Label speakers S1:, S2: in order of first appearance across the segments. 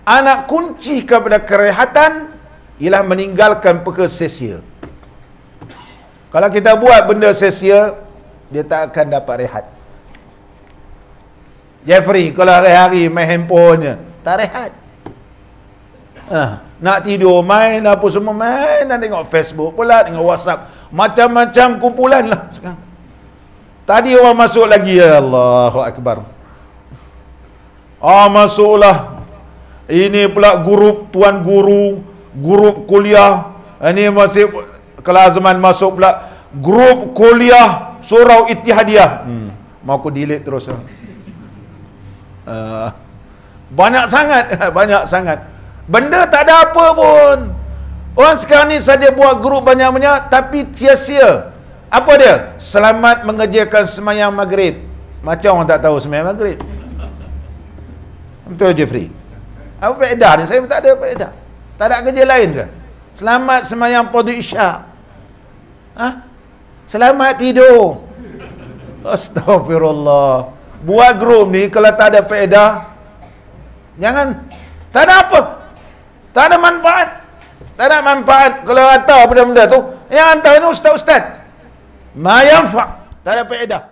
S1: Anak kunci kepada kerehatan ialah meninggalkan perkara sia-sia. Kalau kita buat benda sia-sia, dia tak akan dapat rehat. Jeffrey kalau hari-hari main handphonenya, tak rehat. Nak tidur main apa semua main, nak tengok Facebook pula, tengok WhatsApp, macam-macam kumpulan lah sekarang. Tadi orang masuk lagi, ya Allahu Akbar. Masuklah. Ini pula grup tuan guru, grup kuliah. Ini masih kalau zaman masuk pula grup kuliah surau Ittihadiyah. Mau aku delete terus. Banyak sangat, banyak sangat. Benda tak ada apa pun. Orang sekarang ni saja buat grup banyak-banyak tapi sia-sia. Apa dia? Selamat mengerjakan sembahyang maghrib. Macam orang tak tahu sembahyang maghrib. Betul Jeffrey? Apa faedah ni? Saya tak ada faedah. Tak ada kerja lain ke? Selamat sembahyang fardu isyak. Selamat tidur. Astaghfirullah. Buat grup ni kalau tak ada faedah, jangan. Tak ada apa. Tak ada manfaat. Tak ada manfaat kalau hantar benda-benda tu. Yang hantar ni ustaz-ustaz. Ma yanfa'. Tak ada faedah.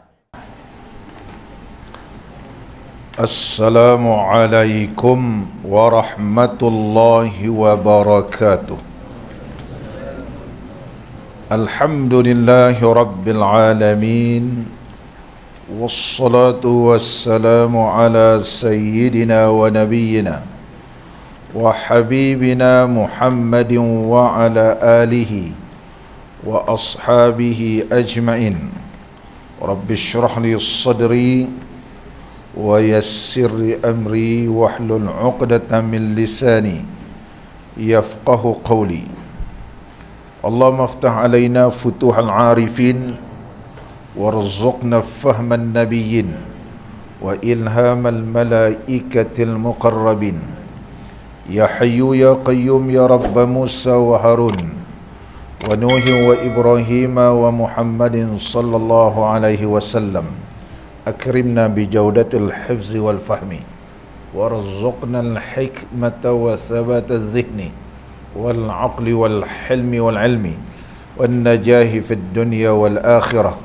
S1: Assalamualaikum warahmatullahi wabarakatuh. Alhamdulillahi rabbil alamin. Wassalatu wassalamu ala sayyidina wa nabiyyina wa habibina Muhammadin wa ala alihi wa ashabihi ajma'in. Rabbi shrah li sadri wa yassir li amri wahlul 'uqdatam min lisani yafqahu qawli. Allahumma aftah alaina futuhal 'arifin warzuqna fahman nabiyyin wa ilhamal malaikatil muqarrabin. Ya hayyu ya qayyum ya rabb Musa wa Harun wa Nuh wa Ibrahim wa Muhammadin sallallahu alaihi wasallam. Akrimna bi jawdatil hifzi wal fahmi warzuqna al hikmata wa thabata adh-dhihni wal aqli wal hilmi wal ilmi wan najahi fid dunya wal akhirah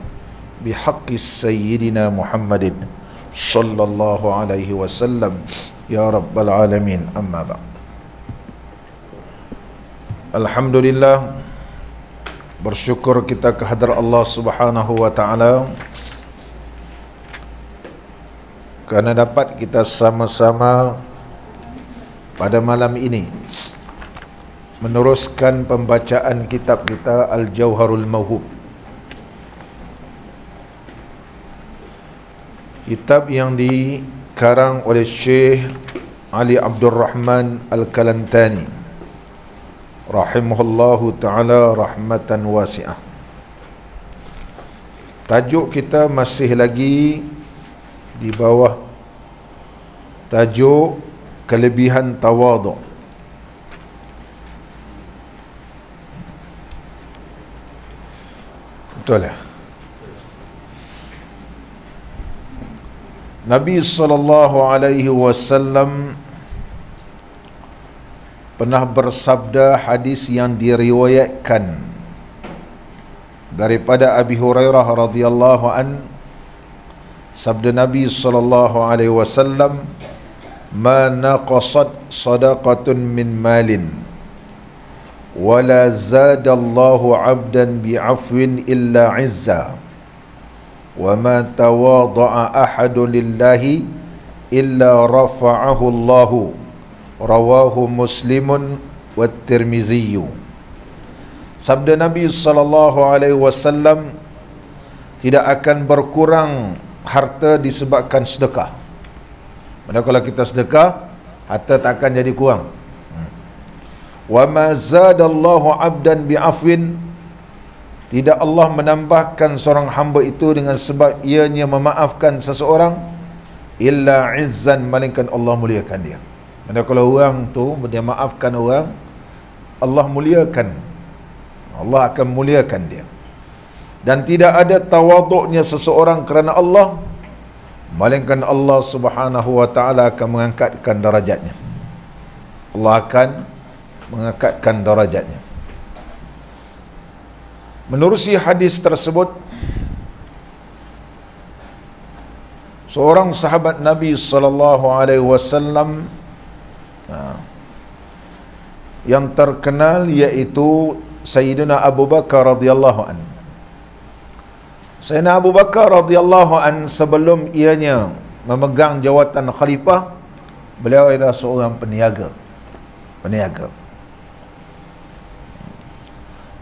S1: bihaqqi sayyidina Muhammadin sallallahu alaihi wasallam ya rabbal alamin. Amma ba'd. Alhamdulillah, bersyukur kita kehadrat Allah Subhanahu wa taala kerana dapat kita sama-sama pada malam ini meneruskan pembacaan kitab kita Al-Jauharul Mawhub. Kitab yang dikarang oleh Syekh Ali Abdul Rahman Al-Kalantani rahimahullahu ta'ala rahmatan wasi'ah. Tajuk kita masih lagi di bawah tajuk kelebihan tawaduk. Betul ya? Nabi sallallahu alaihi wasallam pernah bersabda, hadis yang diriwayatkan daripada Abi Hurairah radhiyallahu an, sabda Nabi sallallahu alaihi wasallam, ma naqasat sadaqatun min malin wala zadallahu 'abdan bi'afwin illa 'izza wa ma tawadha'a ahadun lillahi illa rafa'ahu Allahu. Rawahu Muslimun wa Tirmizi. Sabda Nabi sallallahu alaihi wasallam, tidak akan berkurang harta disebabkan sedekah. Maksudnya kalau kita sedekah, harta tak akan jadi kurang. Wa ma zadallahu 'abdan bi'afwin, tidak Allah menambahkan seorang hamba itu dengan sebab ianya memaafkan seseorang, illa izzan, melainkan Allah muliakan dia. Maksudnya kalau orang tu dia maafkan orang, Allah muliakan, Allah akan muliakan dia. Dan tidak ada tawaduknya seseorang kerana Allah, melainkan Allah Subhanahu wa ta'ala akan mengangkatkan darajatnya. Allah akan mengangkatkan darajatnya. Menerusi hadis tersebut, seorang sahabat Nabi sallallahu alaihi wasallam yang terkenal iaitu Sayyidina Abu Bakar radhiyallahu an. Sayyidina Abu Bakar radhiyallahu an, sebelum ianya memegang jawatan khalifah, beliau adalah seorang peniaga.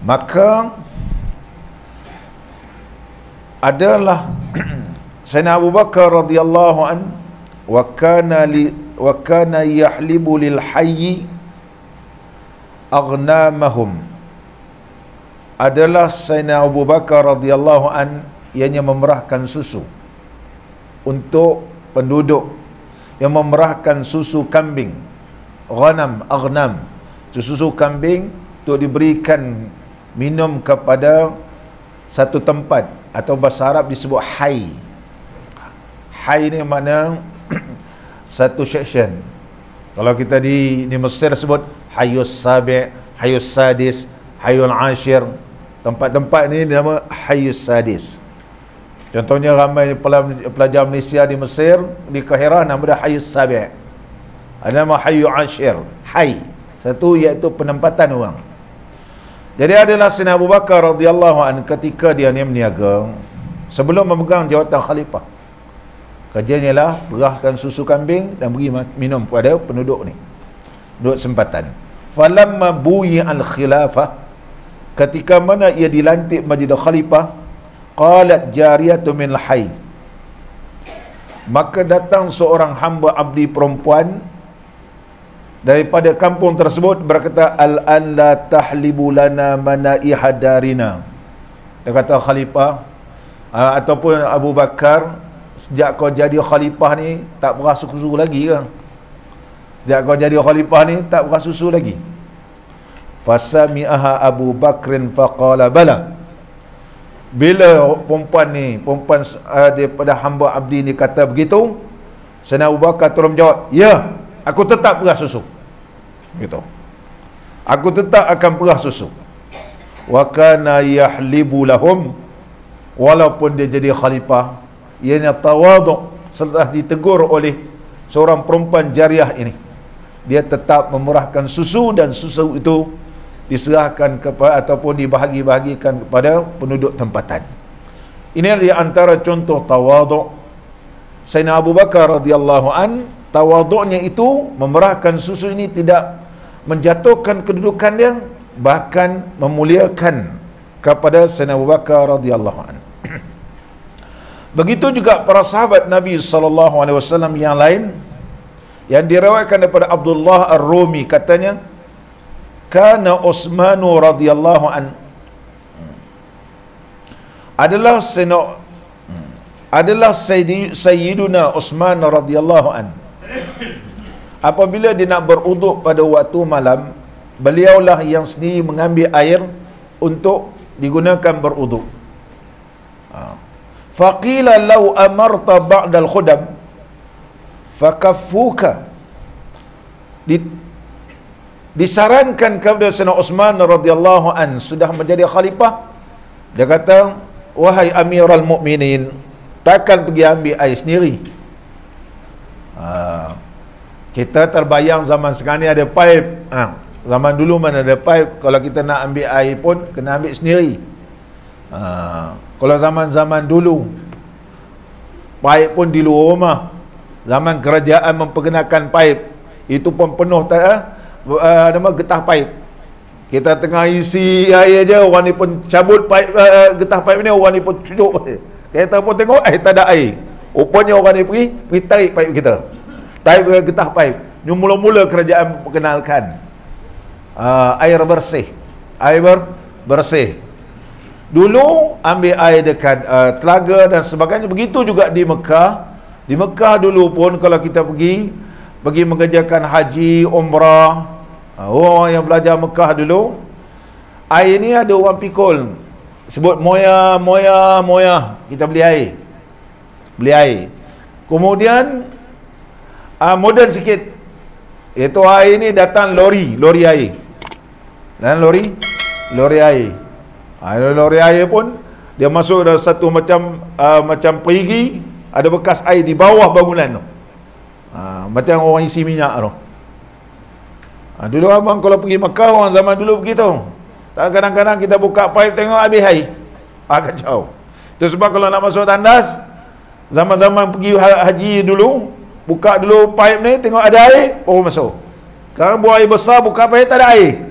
S1: Maka adalah Sayyidina Abu Bakar radhiyallahu an wa kana yahlibu lil hayy aghnamahum. Adalah Sayyidina Abu Bakar radhiyallahu an ianya memerahkan susu untuk penduduk, yang memerahkan susu kambing, aghnam, susu kambing untuk diberikan minum kepada satu tempat, atau bahasa Arab disebut hay. Hay ni makna satu section. Kalau kita di Mesir sebut Hayus Sabi', Hayus Sadis, Hayul Ashir. Tempat-tempat ni nama Hayus Sadis. Contohnya ramai pelajar Malaysia di Mesir, di Kahirah, nama dia Hayus Sabi'. Ada nama Hayul Ashir. Hay satu iaitu penempatan orang. Jadi adalah Sayyidina Abu Bakar radhiyallahu an, ketika dia ni berniaga, sebelum memegang jawatan khalifah, kerjanya ialah perahkan susu kambing dan beri minum kepada penduduk ni, penduduk sempatan. Falamma buyi al khilafah, ketika mana ia dilantik menjadi khalifah, qalat jariyatu min hayy, maka datang seorang hamba abdi perempuan daripada kampung tersebut, berkata, al-an la tahlibu lana manaiha darina. Dia kata khalifah ataupun Abu Bakar, sejak kau jadi khalifah ni tak berah susu lagi ke? Sejak kau jadi khalifah ni tak berah susu lagi. Fasami'aha Abu Bakrin faqala bala. Bila perempuan daripada hamba abdi ni kata begitu, Sayyidina Abu Bakar terus menjawab, ya, aku tetap perah susu. Gitu. Aku tetap akan perah susu. Wa kana yahlibu lahum, walaupun dia jadi khalifah, ianya tawaduk, setelah ditegur oleh seorang perempuan jariah ini, dia tetap memurahkan susu, dan susu itu diserahkan kepada ataupun dibahagi-bahagikan kepada penduduk tempatan. Ini di antara contoh tawaduk Sayyidina Abu Bakar radhiyallahu an. Tawaduknya itu, memerahkan susu ini tidak menjatuhkan kedudukan dia, bahkan memuliakan kepada Sayyidina Abu Bakar radhiyallahu an. Begitu juga para sahabat Nabi sallallahu alaihi wasallam yang lain, yang diriwayatkan daripada Abdullah Ar-Rumi, katanya, kana Utsman radhiyallahu an, adalah Sayyiduna Utsman radhiyallahu an, apabila dia nak beruduk pada waktu malam, beliaulah yang sendiri mengambil air untuk digunakan beruduk. Faqila law amarta ba'dal khudam fakaffuka. Disarankan kepada Sayyidina Utsman radhiyallahu an, sudah menjadi khalifah, dia kata, wahai Amirul Mukminin, takkan pergi ambil air sendiri. Kita terbayang zaman sekarang ni ada paip. Zaman dulu mana ada paip, kalau kita nak ambil air pun kena ambil sendiri. Kalau zaman-zaman dulu, paip pun di luar rumah. Zaman kerajaan memperkenalkan paip, itu pun penuh nama getah paip. Kita tengah isi air je, orang ni pun cabut paip, getah paip ni, orang ni pun cucuk. Kita pun tengok, tak ada air. Rupanya orang ni pergi tarik paip kita. Tarik getah paip. Ini mula-mula kerajaan memperkenalkan air bersih. Air bersih. Dulu ambil air dekat telaga dan sebagainya. Begitu juga di Mekah. Di Mekah dulu pun kalau kita pergi mengerjakan haji, umrah, orang yang belajar Mekah dulu, air ni ada orang pikul, sebut moya. Kita beli air. Kemudian moden sikit, Itu air ni datang lori air. Dan lori air. Lori air pun dia masuk dalam satu macam perigi, ada bekas air di bawah bangunan tu. Macam orang isi minyak tu. Dulu abang kalau pergi Mekah, orang zaman dulu begitu. Kadang-kadang kita buka pipe tengok habis air. Kacau. Itu sebab kalau nak masuk tandas, zaman-zaman pergi haji dulu, buka dulu pipe ni, tengok ada air, baru masuk. Sekarang buang air besar, buka pipe tak ada air.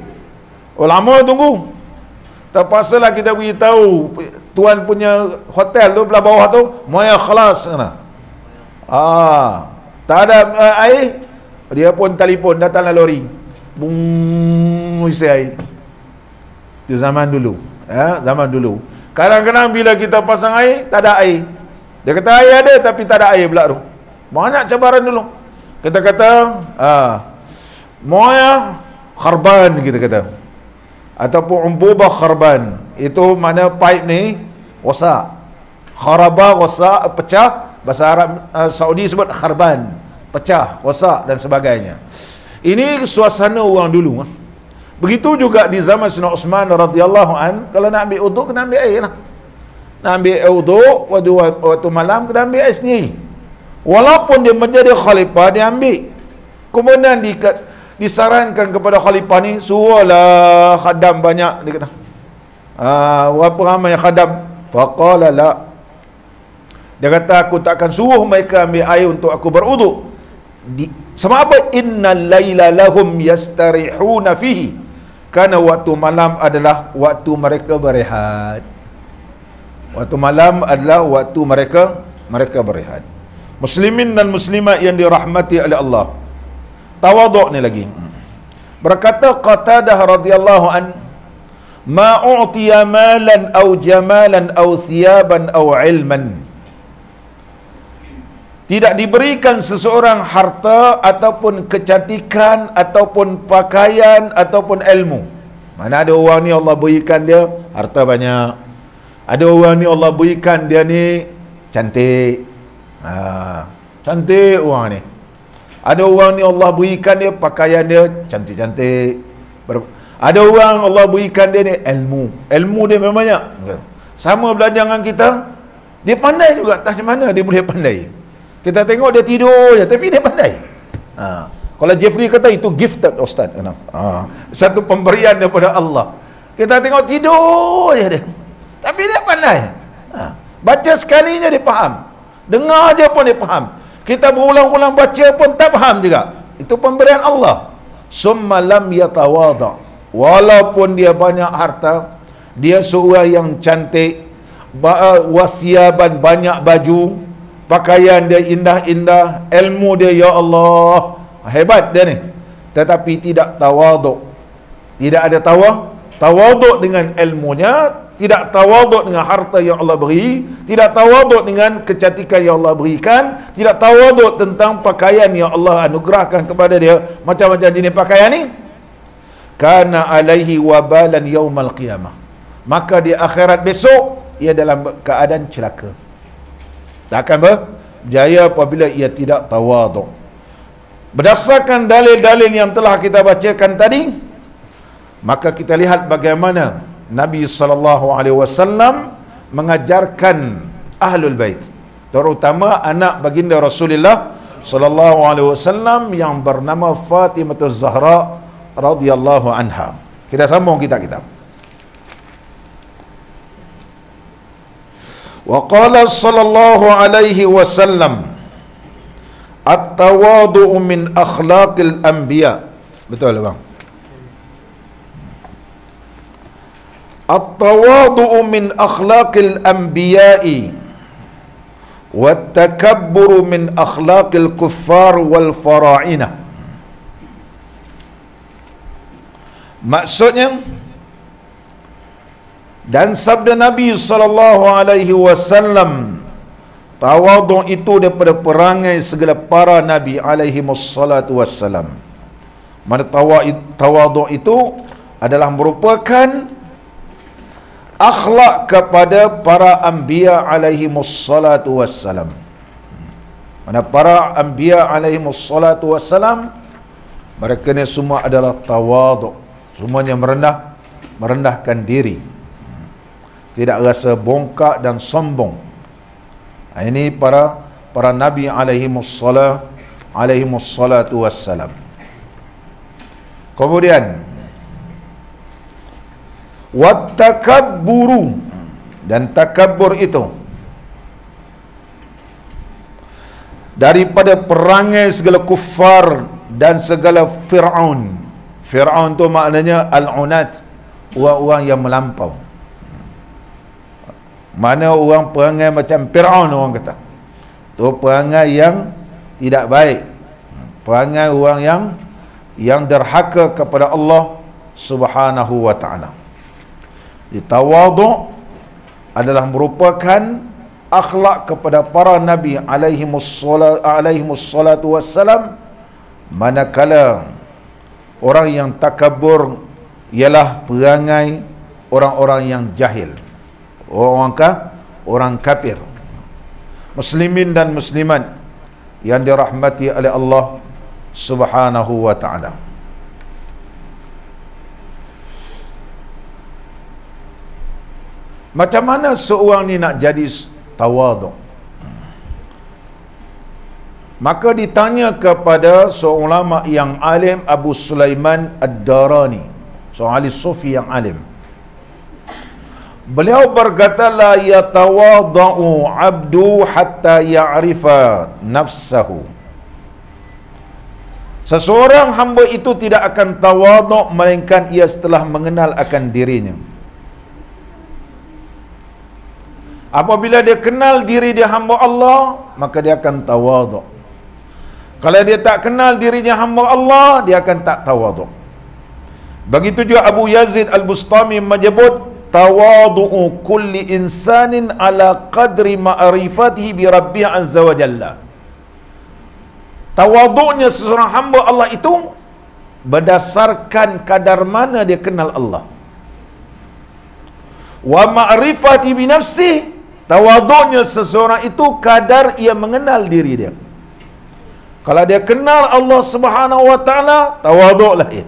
S1: Lama tunggu. Terpaksalah kita beritahu tuan punya hotel tu belah bawah tu, Moya khalas sana. Tak ada air, dia pun telefon, datanglah lori. Bung, isi air. Itu zaman dulu. Zaman dulu. Kadang-kadang bila kita pasang air, tak ada air. Dia kata air ada tapi tak ada air pula tu. Banyak cabaran dulu. Kita kata Moya kharban, kita kata. Ataupun umbubah kharban. Itu mana pipe ni rosak. Kharaba rosak, pecah. Bahasa Arab Saudi sebut kharban, pecah, rosak dan sebagainya. Ini suasana orang dulu. Begitu juga di zaman Sayyidina Uthman radhiyallahu an, kalau nak ambil uduk kena ambil air lah. Nak ambil uduk waktu malam kena ambil air sendiri. Walaupun dia menjadi khalifah, dia ambil. Kemudian disarankan kepada khalifah ni, suruhlah khadam banyak, dia kata. Berapa ramai khadam? Faqala la. Dia kata, aku tak akan suruh mereka ambil air untuk aku beruduk. Sebab apa? Innal laila lahum yastarihuna fihi. Kerana waktu malam adalah waktu mereka berehat. Waktu malam adalah waktu mereka berehat. Muslimin dan muslimat yang dirahmati oleh Allah. Tawaduk ni lagi. Berkata Qatadah radhiyallahu an, ma u'tiya malan aw jamalan aw thiyaban aw ilman. Tidak diberikan seseorang harta ataupun kecantikan ataupun pakaian ataupun ilmu. Mana ada orang ni Allah berikan dia harta banyak. Ada orang ni Allah berikan dia ni cantik. Cantik orang ni. Ada orang ni Allah berikan dia pakaian dia cantik-cantik. Ada orang Allah berikan dia ni ilmu. Ilmu dia memang banyak. Sama belajar dengan kita, dia pandai juga. Tak macam mana dia boleh pandai. Kita tengok dia tidur je, tapi dia pandai. Kalau Jeffrey kata itu gifted Ustaz. Satu pemberian daripada Allah. Kita tengok tidur je dia, tapi dia pandai. Baca sekalinya dia faham. Dengar je pun dia faham. Kita berulang-ulang baca pun tak faham juga. Itu pemberian Allah. Summa lam yatawada. Walaupun dia banyak harta, dia seorang yang cantik, wasiaban, banyak baju, pakaian dia indah-indah, ilmu dia ya Allah hebat dia ni, tetapi tidak tawaduk. Tidak ada tawaduk dengan ilmunya, tidak tawaduk dengan harta yang Allah beri, tidak tawaduk dengan kecantikan yang Allah berikan, tidak tawaduk tentang pakaian yang Allah anugerahkan kepada dia, macam-macam jenis pakaian ni. Kana alaihi wabalan yaumal qiyamah. Maka di akhirat besok ia dalam keadaan celaka. Tak akan berjaya apabila ia tidak tawaduk. Berdasarkan dalil-dalil yang telah kita bacakan tadi, maka kita lihat bagaimana Nabi SAW mengajarkan Ahlul Bait, terutama anak baginda Rasulullah SAW yang bernama Fatimah Az-Zahra radhiyallahu anha. Kita sambung kitab. Wa qala sallallahu alaihi wasallam, at-tawadu'u min akhlaqil anbiya. Betul bang? At-tawadu'u min akhlaqil anbiya'i wat-takabburu min akhlaqil kuffar wal fara'inah. Maksudnya, dan sabda Nabi SAW, tawaduk itu daripada perangai segala para Nabi SAW. Mana tawaduk itu adalah merupakan akhlak kepada para anbiya SAW. Mana para anbiya SAW Mereka ni semua adalah tawaduk. Semuanya merendahkan diri. Tidak rasa bongkak dan sombong. Ini para nabi alaihimussalatu wassalam. Kemudian wattakabburu, dan takabbur itu daripada perangai segala kuffar dan segala Fir'aun. Fir'aun tu maknanya al-unat, orang-orang yang melampau. Mana orang perangai macam Fir'aun, orang kata tu perangai yang tidak baik, perangai orang yang derhaka kepada Allah Subhanahu wa ta'ala. Tawaduk adalah merupakan akhlak kepada para nabi alaihimussalatu wassalam, manakala orang yang takabur ialah perangai orang-orang yang jahil, orang kafir. Muslimin dan muslimat yang dirahmati oleh Allah Subhanahu wa ta'ala. Macam mana seorang ni nak jadi tawaduk? Maka ditanya kepada seorang ulama yang alim, Abu Sulaiman Ad-Darani, seorang ahli sufi yang alim. Beliau berkata, la yatawadau abdu hatta ya'rifa nafsahu. Seseorang hamba itu tidak akan tawaduk melainkan ia setelah mengenal akan dirinya. Apabila dia kenal diri dia hamba Allah, maka dia akan tawaduk. Kalau dia tak kenal dirinya hamba Allah, dia akan tak tawaduk. Begitu juga Abu Yazid Al-Bustami menyebut, tawadu'u kulli insanin ala qadri ma'rifatihi bi Rabbih azza wa jalla. Tawaduknya seseorang hamba Allah itu berdasarkan kadar mana dia kenal Allah. Wa ma'rifati bi nafsi, tawaduknya seseorang itu kadar ia mengenal diri dia. Kalau dia kenal Allah Subhanahu wa ta'ala, tawaduklah dia.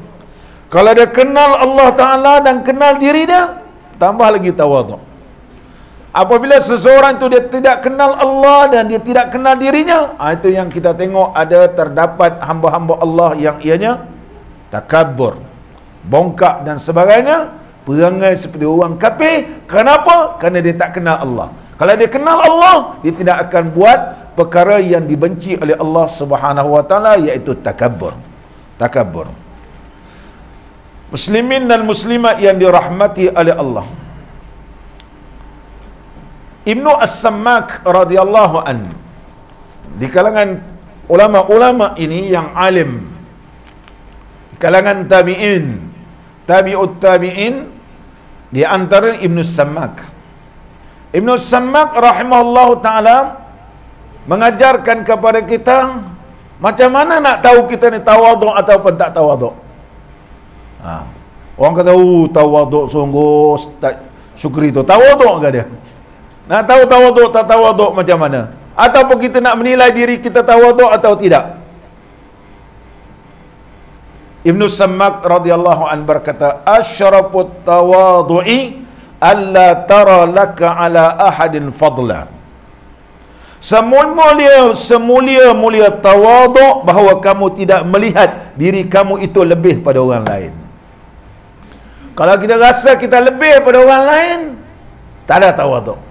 S1: Kalau dia kenal Allah Ta'ala dan kenal diri dia, tambah lagi tawaduk. Apabila seseorang itu dia tidak kenal Allah dan dia tidak kenal dirinya, itu yang kita tengok ada terdapat hamba-hamba Allah yang ianya takabur, bongkak dan sebagainya, perangai seperti orang kafir. Kenapa? Kerana dia tak kenal Allah. Kalau dia kenal Allah, dia tidak akan buat perkara yang dibenci oleh Allah Subhanahu wa ta'ala, iaitu takabur. Takabur. Muslimin dan muslimat yang dirahmati oleh Allah, Ibnu As-Sammak radhiyallahu an, di kalangan ulama-ulama ini yang alim, di kalangan tabi'in, tabi'ut tabi'in, di antara Ibnu As-Sammak. Ibnu As-Sammak rahimahullahu ta'ala mengajarkan kepada kita macam mana nak tahu kita ni tawaduk ataupun tak tawaduk. Orang kata, tawaduk sungguh tak syukri tu. Tawaduk ke dia? Nak tahu tawaduk tak tawaduk macam mana? Ataupun kita nak menilai diri kita tawaduk atau tidak? Ibnu Sammak radhiyallahu an berkata, asyrafut tawadu'i alla tara laka ala ahadin fadla. Semulia-mulia tawaduk bahawa kamu tidak melihat diri kamu itu lebih pada orang lain. Kalau kita rasa kita lebih pada orang lain, tak ada tawaduk.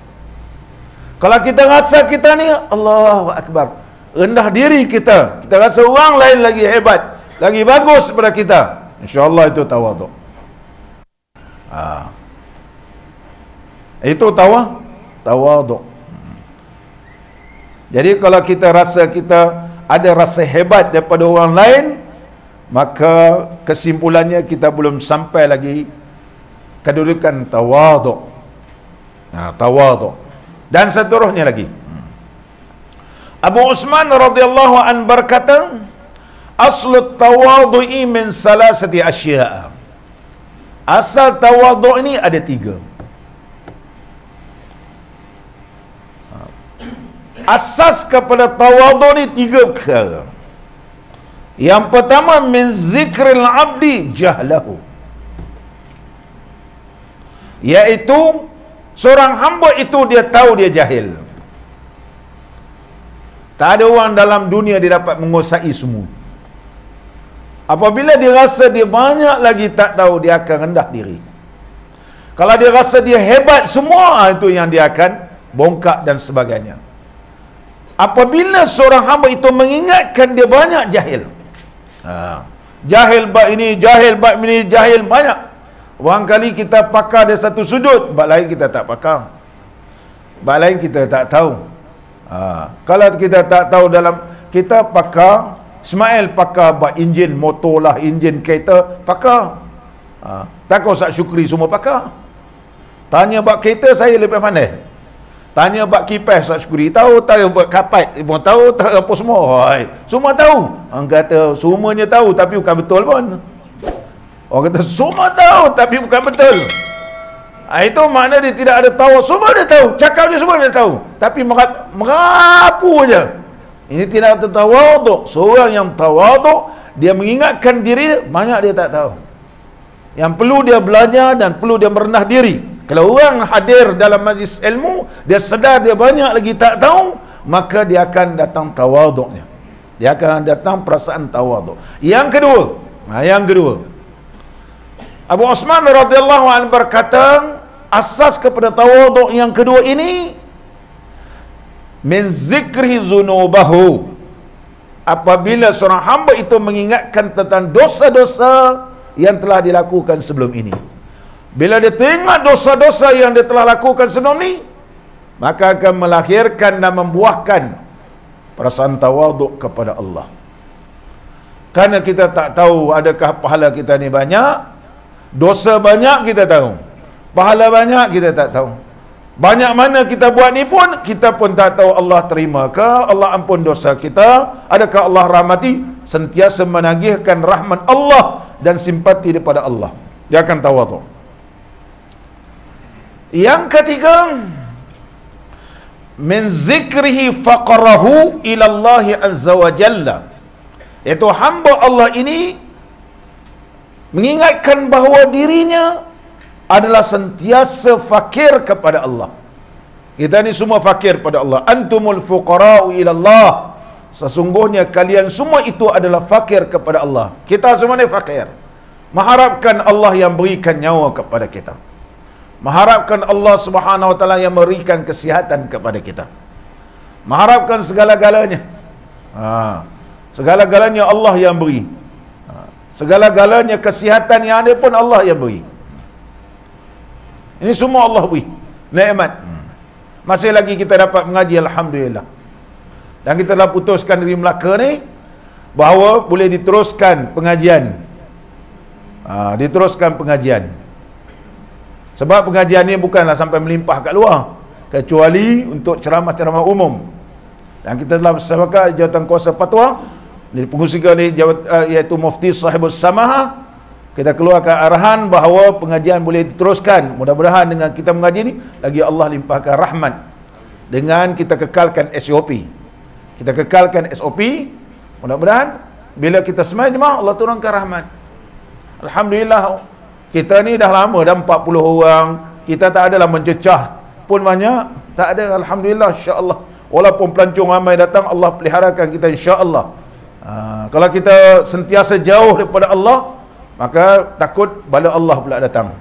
S1: Kalau kita rasa kita ni Allahu Akbar, rendah diri kita, kita rasa orang lain lagi hebat, lagi bagus daripada kita, insya-Allah itu tawaduk. Itu tawaduk. Jadi kalau kita rasa kita ada rasa hebat daripada orang lain, maka kesimpulannya kita belum sampai lagi kedudukan tawaduk. Tawaduk. Dan seterusnya lagi. Abu Utsman radhiyallahu an berkata, aslut tawadu'i min salasati asya'. Asal tawaduk ini ada 3. Asas kepada tawaduk ni 3 perkara. Yang pertama, min zikril abdi jahlahu, iaitu seorang hamba itu dia tahu dia jahil. Tak ada orang dalam dunia dia dapat menguasai semua. Apabila dia rasa dia banyak lagi tak tahu, dia akan rendah diri. Kalau dia rasa dia hebat semua, itu yang dia akan bongkak dan sebagainya. Apabila seorang hamba itu mengingatkan dia banyak jahil, jahil bab ini, jahil bab ini, jahil banyak. Barangkali kita pakar dia satu sudut, bab lain kita tak pakar, bab lain kita tak tahu. Kalau kita tak tahu dalam, kita pakar, Ismail pakar bab enjin motor lah, enjin kereta pakar. Tak kau Ustaz Syukri semua pakar. Tanya bab kereta, saya lebih pandai. Tanya bab kipas Ustaz Syukri tahu, tahu bab kapat pun tahu, tahu apa semua. Semua tahu. Orang kata semuanya tahu tapi bukan betul pun. Orang kata semua tahu tapi bukan betul. Itu makna dia tidak ada tahu. Semua dia tahu, cakap dia semua dia tahu, tapi merapu je. Ini tidak ada tawaduk. Seorang yang tawaduk, dia mengingatkan diri banyak dia tak tahu. Yang perlu dia belajar dan perlu dia merendah diri. Kalau orang hadir dalam majlis ilmu, dia sedar dia banyak lagi tak tahu, maka dia akan datang tawaduknya. Dia akan datang perasaan tawaduk. Yang kedua, Abu Osman radhiyallahu anhu berkata, asas kepada tawaduk yang kedua ini, min zikri zunubahu, apabila seorang hamba itu mengingatkan tentang dosa-dosa yang telah dilakukan sebelum ini. Bila dia tengok dosa-dosa yang dia telah lakukan sebelum ini, maka akan melahirkan dan membuahkan perasaan tawaduk kepada Allah. Karena kita tak tahu adakah pahala kita ni banyak, dosa banyak kita tahu, pahala banyak kita tak tahu. Banyak mana kita buat ni pun, kita pun tak tahu Allah terima ke, Allah ampun dosa kita, adakah Allah rahmati. Sentiasa menagihkan rahmat Allah dan simpati daripada Allah, dia akan tawaduk. Yang ketiga, min zikrihi faqarahu ila Allah azza wa jalla, iaitu hamba Allah ini mengingatkan bahawa dirinya adalah sentiasa fakir kepada Allah. Kita ni semua fakir pada Allah. Antumul fuqara'u ila Allah, sesungguhnya kalian semua itu adalah fakir kepada Allah. Kita semua ni fakir, mengharapkan Allah yang berikan nyawa kepada kita, mengharapkan Allah Subhanahu wa taala yang memberikan kesihatan kepada kita, mengharapkan segala-galanya. Segala-galanya Allah yang beri. Segala-galanya kesihatan yang ada pun Allah yang beri. Ini semua Allah beri nikmat. Masih lagi kita dapat mengaji, alhamdulillah. Dan kita telah putuskan dari Melaka ni bahawa boleh diteruskan pengajian. Diteruskan pengajian. Sebab pengajian ni bukanlah sampai melimpah kat luar, kecuali untuk ceramah-ceramah umum. Dan kita telah bersamakan jawatan kuasa fatwa di pengusikan ni, iaitu Mufti Sahibus Samahah. Kita keluarkan arahan bahawa pengajian boleh diteruskan. Mudah-mudahan dengan kita mengaji ni, lagi Allah limpahkan rahmat. Dengan kita kekalkan SOP. Kita kekalkan SOP. Mudah-mudahan bila kita semai jemaah, Allah turunkan rahmat. Alhamdulillah, kita ni dah lama, dah 40 orang. Kita tak adalah mencecah pun banyak. Tak ada, alhamdulillah, insya-Allah. Walaupun pelancong ramai datang, Allah peliharakan kita insya-Allah. Kalau kita sentiasa jauh daripada Allah, maka takut bala Allah pula datang.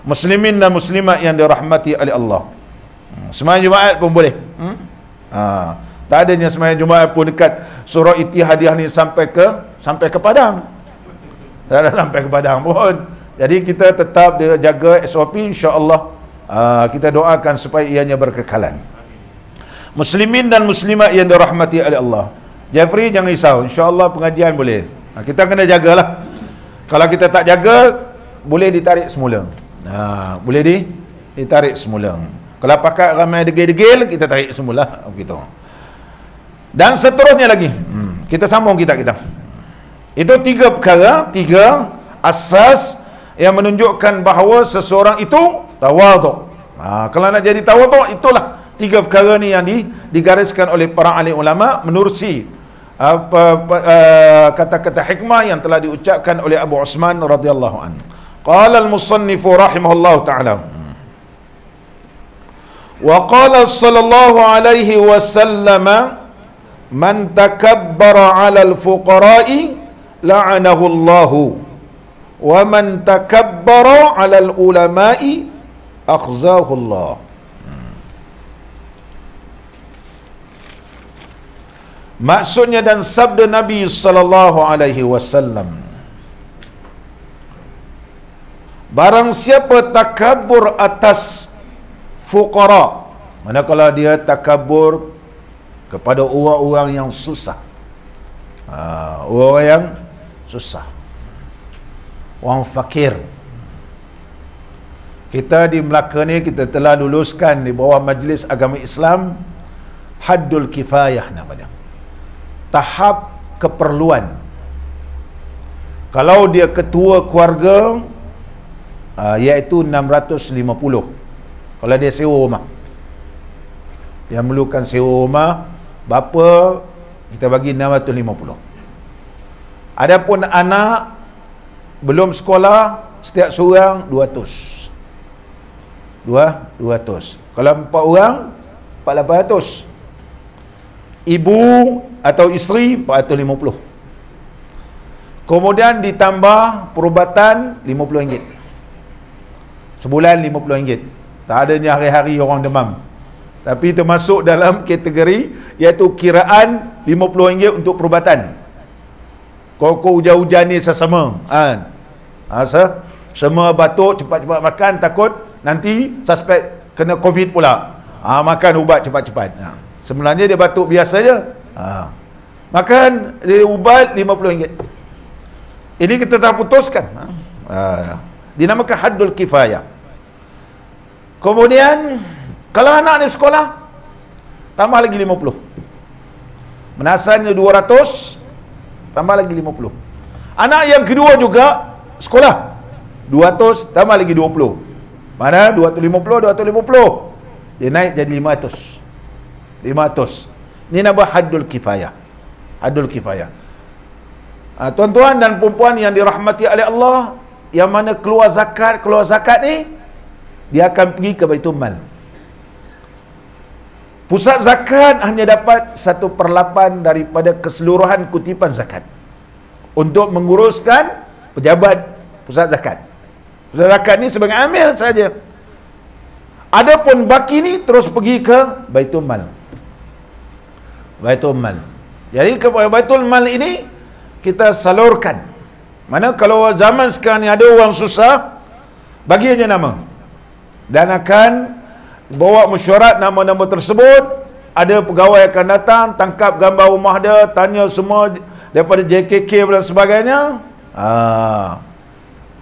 S1: Muslimin dan muslimat yang dirahmati oleh Allah, sembahyang Jumaat pun boleh. Tak adanya sembahyang Jumaat pun dekat surah Ittihadiyah ni sampai ke Padang. Tak ada sampai ke Padang pun. Jadi kita tetap dia jaga SOP, insya-Allah. Kita doakan supaya ianya berkekalan. Muslimin dan muslimat yang dirahmati oleh Allah, Jeffrey jangan risau, insya-Allah pengajian boleh. Kita kena jagalah. Kalau kita tak jaga, boleh ditarik semula. Boleh ditarik semula. Kalau pakat ramai degil-degil, kita tarik semula begitu. Dan seterusnya lagi. Kita sambung kita. Itu 3 perkara, 3 asas yang menunjukkan bahawa seseorang itu tawaduk. Kalau nak jadi tawaduk, itulah 3 perkara ni yang digariskan oleh para alim ulama menerusi kata-kata hikmah yang telah diucapkan oleh Abu Uthman radhiyallahu anhu. Qala al-musannif rahimahullahu ta'ala, wa qala sallallahu alaihi wasallam, man takabbara 'ala al-fuqara'i la'anahu Allahu, wa man takabbara 'ala al-ulama'i akhzahu Allah. Maksudnya dan sabda Nabi sallallahu alaihi wasallam, barang siapa takabur atas fuqara, manakala dia takabur kepada orang-orang yang susah, orang yang susah, orang fakir. Kita di Melaka ni, kita telah luluskan di bawah Majlis Agama Islam Haddul Kifayah namanya, tahap keperluan. Kalau dia ketua keluarga, iaitu 650. Kalau dia sewa rumah, dia memerlukan sewa rumah, bapa kita bagi 650. Adapun anak belum sekolah, setiap seorang 200. Kalau 4 orang 400. Ibu atau isteri 450. Kemudian ditambah perubatan RM50. Sebulan RM50. Tak adanya hari-hari orang demam, tapi termasuk dalam kategori iaitu kiraan RM50 untuk perubatan. Kau hujan-hujan ni sesama semua batuk, cepat-cepat makan, takut nanti suspek kena COVID pula. Makan ubat cepat-cepat. Sebenarnya dia batuk biasa je. Makan dia ubat RM50. Ini kita telah putuskan. Dinamakan Haddul Kifayah. Kemudian kalau anak ni sekolah, tambah lagi 50. Menasannya 200, tambah lagi 50. Anak yang kedua juga sekolah, 200 tambah lagi 20. Mana 250. Dia naik jadi 500. Ini nama Haddul Kifayah. Haddul Kifayah. Tuan-tuan dan puan-puan yang dirahmati oleh Allah, yang mana keluar zakat ni, dia akan pergi ke Baitul Mal. Pusat zakat hanya dapat 1/8 daripada keseluruhan kutipan zakat untuk menguruskan pejabat pusat zakat. Pusat zakat ni sebagai amil saja. Adapun baki ni terus pergi ke Baitul Mal. Jadi ke Baitul Mal ini kita salurkan. Mana kalau zaman sekarang ni ada orang susah, bagi aja nama, dan akan bawa mesyuarat nama-nama tersebut. Ada pegawai akan datang, tangkap gambar rumah dia, tanya semua daripada JKK dan sebagainya.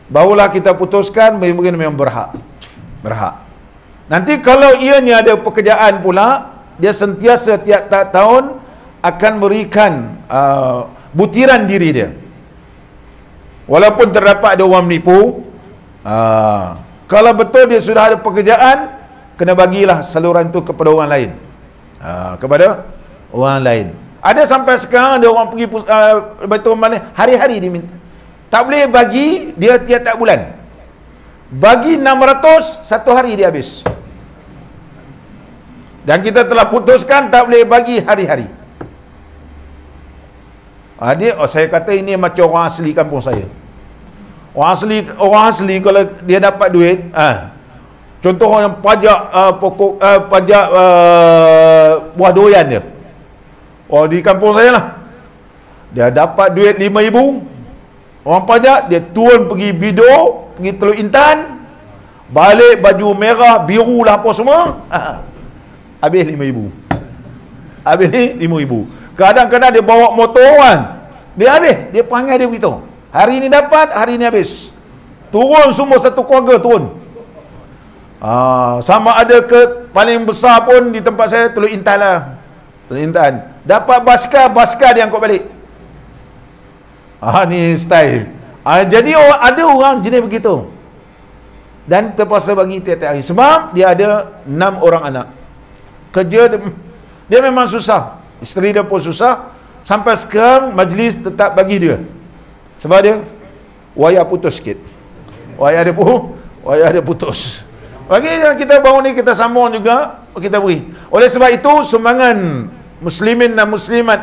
S1: Barulah kita putuskan bagi memang berhak. Nanti kalau ianya ada pekerjaan pula, dia sentiasa tiap tahun akan berikan butiran diri dia. Walaupun terdapat ada orang menipu, kalau betul dia sudah ada pekerjaan, kena bagilah saluran tu kepada orang lain. Ada sampai sekarang ada orang pergi Baitul Mal hari-hari diminta. Tak boleh bagi dia tiap-tiap bulan. Bagi 600, satu hari dia habis. Dan kita telah putuskan tak boleh bagi hari-hari. Saya kata ini macam orang asli kampung saya. Orang asli kalau dia dapat duit, contoh orang pajak pajak buah doyan dia. Di kampung saya lah, dia dapat duit RM5,000, orang pajak dia turun pergi Bido, pergi Teluk Intan, balik baju merah, biru lah apa semua, habis RM5,000. Kadang-kadang dia bawa motor kan, dia habis, dia perangai dia begitu. Hari ni dapat, hari ni habis. Turun semua satu keluarga turun. Sama ada ke paling besar pun di tempat saya Teluk Intan lah. Teluk Intan. Dapat basikal dia angkut balik. Ni style. Jadi ada orang jenis begitu. Dan terpaksa bagi tiap-tiap hari. Sebab dia ada 6 orang anak. Kerja dia memang susah. Isteri dia pun susah. Sampai sekarang majlis tetap bagi dia. Sebab dia wayar putus sikit. Wayar dia putus. Bagi kita baru ni kita sambung juga, kita beri. Oleh sebab itu sumbangan muslimin dan muslimat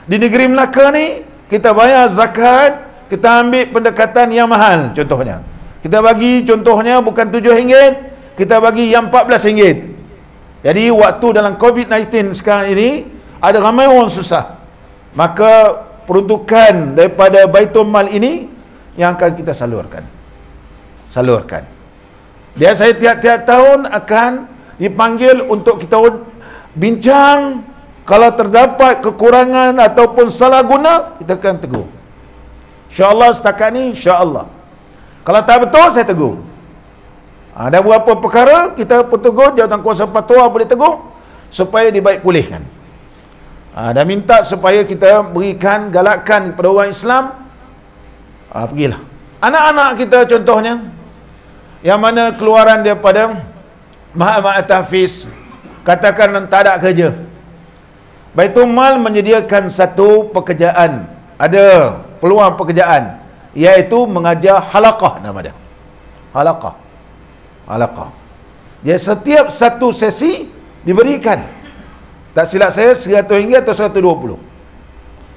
S1: di negeri Melaka ni, kita bayar zakat, kita ambil pendekatan yang mahal contohnya. Kita bagi contohnya bukan RM7, kita bagi yang RM14. Jadi waktu dalam COVID-19 sekarang ini ada ramai orang susah. Maka peruntukan daripada Baitul Mal ini yang akan kita salurkan. Dia saya tiap-tiap tahun akan dipanggil untuk kita bincang. Kalau terdapat kekurangan ataupun salah guna, kita akan tegur. InsyaAllah setakat ni, insyaAllah. Kalau tak betul, saya tegur. Ada beberapa perkara kita pun tegur, jawatan kuasa fatwa boleh tegur supaya dibaik pulihkan. Dan minta supaya kita berikan galakkan kepada orang Islam. Pergilah. Anak-anak kita contohnya, yang mana keluaran daripada Mahat Tahfiz, katakan tak ada kerja. Baitul Mal menyediakan satu pekerjaan, ada peluang pekerjaan, iaitu mengajar halaqah nama dia. Halaqah. Dia setiap satu sesi diberikan, tak silap saya RM100 atau RM120.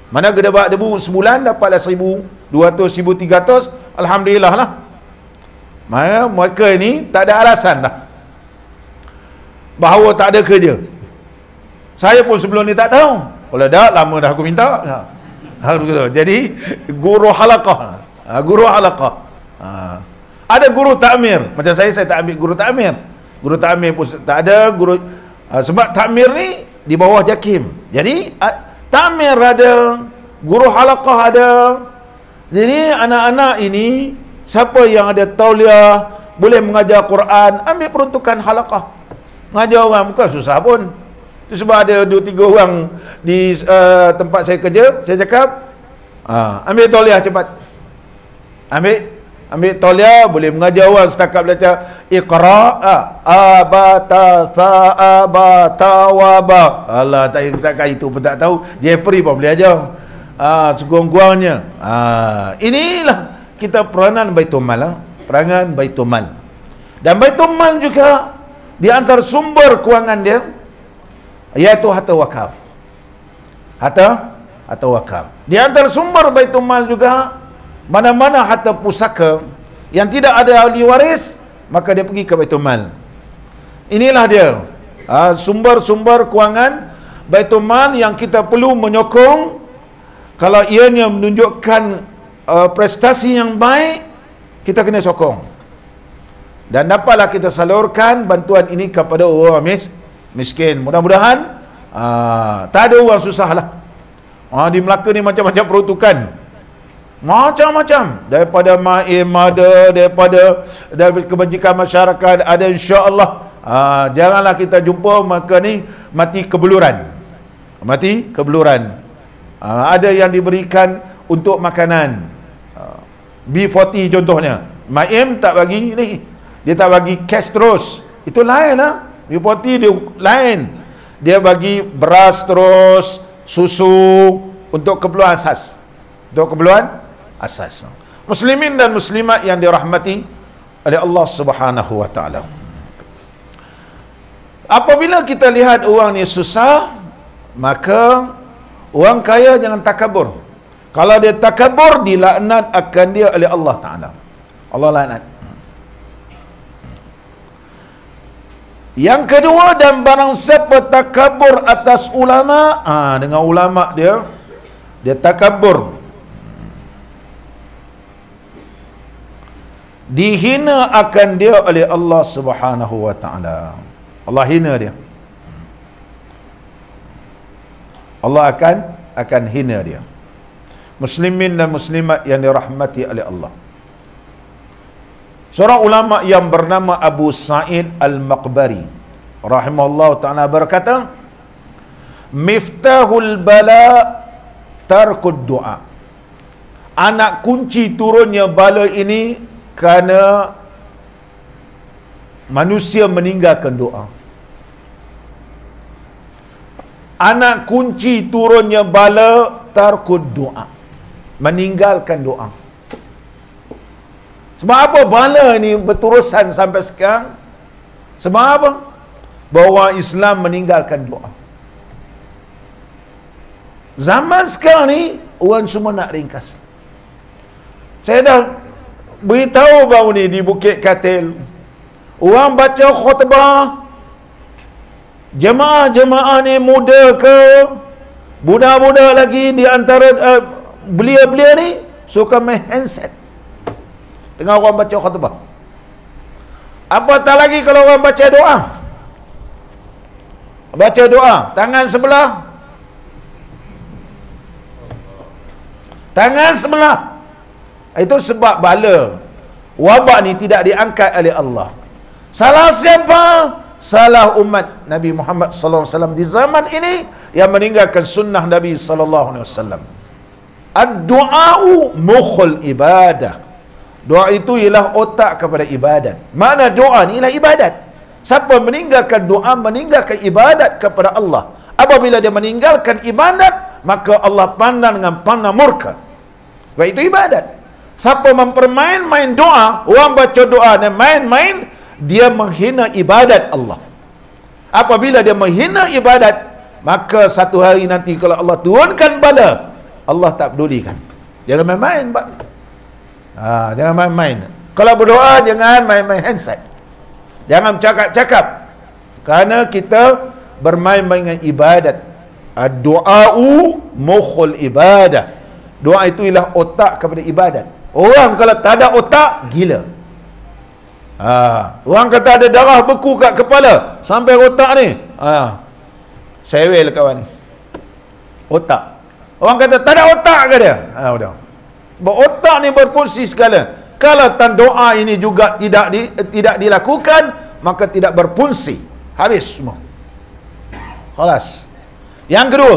S1: Mana gedebak debu sebulan dapatlah RM1,200, RM1,300, alhamdulillah lah. Mana mereka ini tak ada alasan dah bahawa tak ada kerja. Saya pun sebelum ni tak tahu. Kalau dah lama dah aku minta. Jadi guru halaqah. Ada guru takmir. Macam saya tak ambil guru takmir. Guru takmir pun tak ada. Sebab takmir ni di bawah JAKIM. Jadi takmir ada, guru halaqah ada. Jadi anak-anak ini, siapa yang ada tauliah, boleh mengajar Quran, ambil peruntukan halaqah. Mengajar orang bukan susah pun. Itu sebab ada 2-3 orang di tempat saya kerja, saya cakap, ambil tauliah cepat. Ambil tauliah, boleh mengajar orang setakat belajar Iqra, abata, sa'abata, waba. Allah, takkan itu pun tak tahu. Jeffrey pun boleh ajar. Sekurang-kurangnya. Inilah kita peranan Baitul Mal. Perangan Baitul Mal. Dan Baitul Mal juga, di antara sumber kewangan dia, iaitu harta wakaf. Harta wakaf. Di antara sumber Baitul Mal juga, mana-mana harta pusaka yang tidak ada ahli waris, maka dia pergi ke Baitul Mal. Inilah dia sumber-sumber kewangan Baitul Mal yang kita perlu menyokong. Kalau ianya menunjukkan prestasi yang baik, kita kena sokong. Dan dapatlah kita salurkan bantuan ini kepada orang miskin. Mudah-mudahan tak ada orang susah lah. Di Melaka ni macam-macam peruntukan, macam-macam, daripada MAIM ada, daripada kebajikan masyarakat ada, insya-Allah. Janganlah kita jumpa maka ni mati kebeluran. Ada yang diberikan untuk makanan, B40 contohnya. MAIM tak bagi ni, dia tak bagi cash terus, itu lain lah. B40 dia lain, dia bagi beras terus, susu untuk keperluan asas. Muslimin dan muslimat yang dirahmati oleh Allah Subhanahu wa taala. Apabila kita lihat orang ni susah, maka orang kaya jangan takabur. Kalau dia takabur, dilaknat akan dia oleh Allah Taala. Allah laknat. Yang kedua, dan barang siapa takabur atas ulama, dengan ulama dia takabur, dihina akan dia oleh Allah Subhanahu wa taala. Allah hina dia. Allah akan hina dia. Muslimin dan muslimat yang dirahmati oleh Allah. Seorang ulama yang bernama Abu Sa'id Al-Maqbari rahimahullah ta'ala berkata, miftahul bala tarkud doa. Anak kunci turunnya bala ini kerana manusia meninggalkan doa. Anak kunci turunnya bala tarkud doa, meninggalkan doa. Sebab apa bala ni berterusan sampai sekarang? Sebab apa? Bahawa Islam meninggalkan doa. Zaman sekarang ni orang semua nak ringkas. Saya dah beritahu baru ni di Bukit Katil, orang baca khutbah, jemaah-jemaah ni muda ke budak-budak lagi di antara belia-belia ni suka main handset tengah orang baca khutbah. Apatah lagi kalau orang baca doa. Baca doa, tangan sebelah, tangan sebelah. Itu sebab bala wabak ni tidak diangkat oleh Allah. Salah siapa? Salah umat Nabi Muhammad sallallahu alaihi wasallam di zaman ini yang meninggalkan sunnah Nabi sallallahu alaihi wasallam. Ad-du'a'u mukhul ibadah. Doa itu ialah otak kepada ibadat. Mana doa ni ialah ibadat. Siapa meninggalkan doa, meninggalkan ibadat kepada Allah. Apabila dia meninggalkan ibadat, maka Allah pandang dengan pandang murka. Sebab itu ibadat. Siapa mempermain-main doa, orang baca doa dan main-main, dia menghina ibadat Allah. Apabila dia menghina ibadat, maka satu hari nanti kalau Allah turunkan bala, Allah tak pedulikan. Jangan main-main, Pak. Jangan main-main. Kalau berdoa, jangan main-main handset. Jangan cakap-cakap. Kerana kita bermain-main dengan ibadat. Doa'u mukhul ibadah. Doa itu ialah otak kepada ibadat. Orang kalau tak ada otak, gila. Orang kata ada darah beku kat kepala sampai otak ni, sewel kawan ni. Otak. Orang kata tak ada otak ke dia? Udah. Sebab otak ni berfungsi segala. Kalau tan doa ini juga tidak dilakukan, maka tidak berfungsi. Habis semua. Khalas. Yang kedua,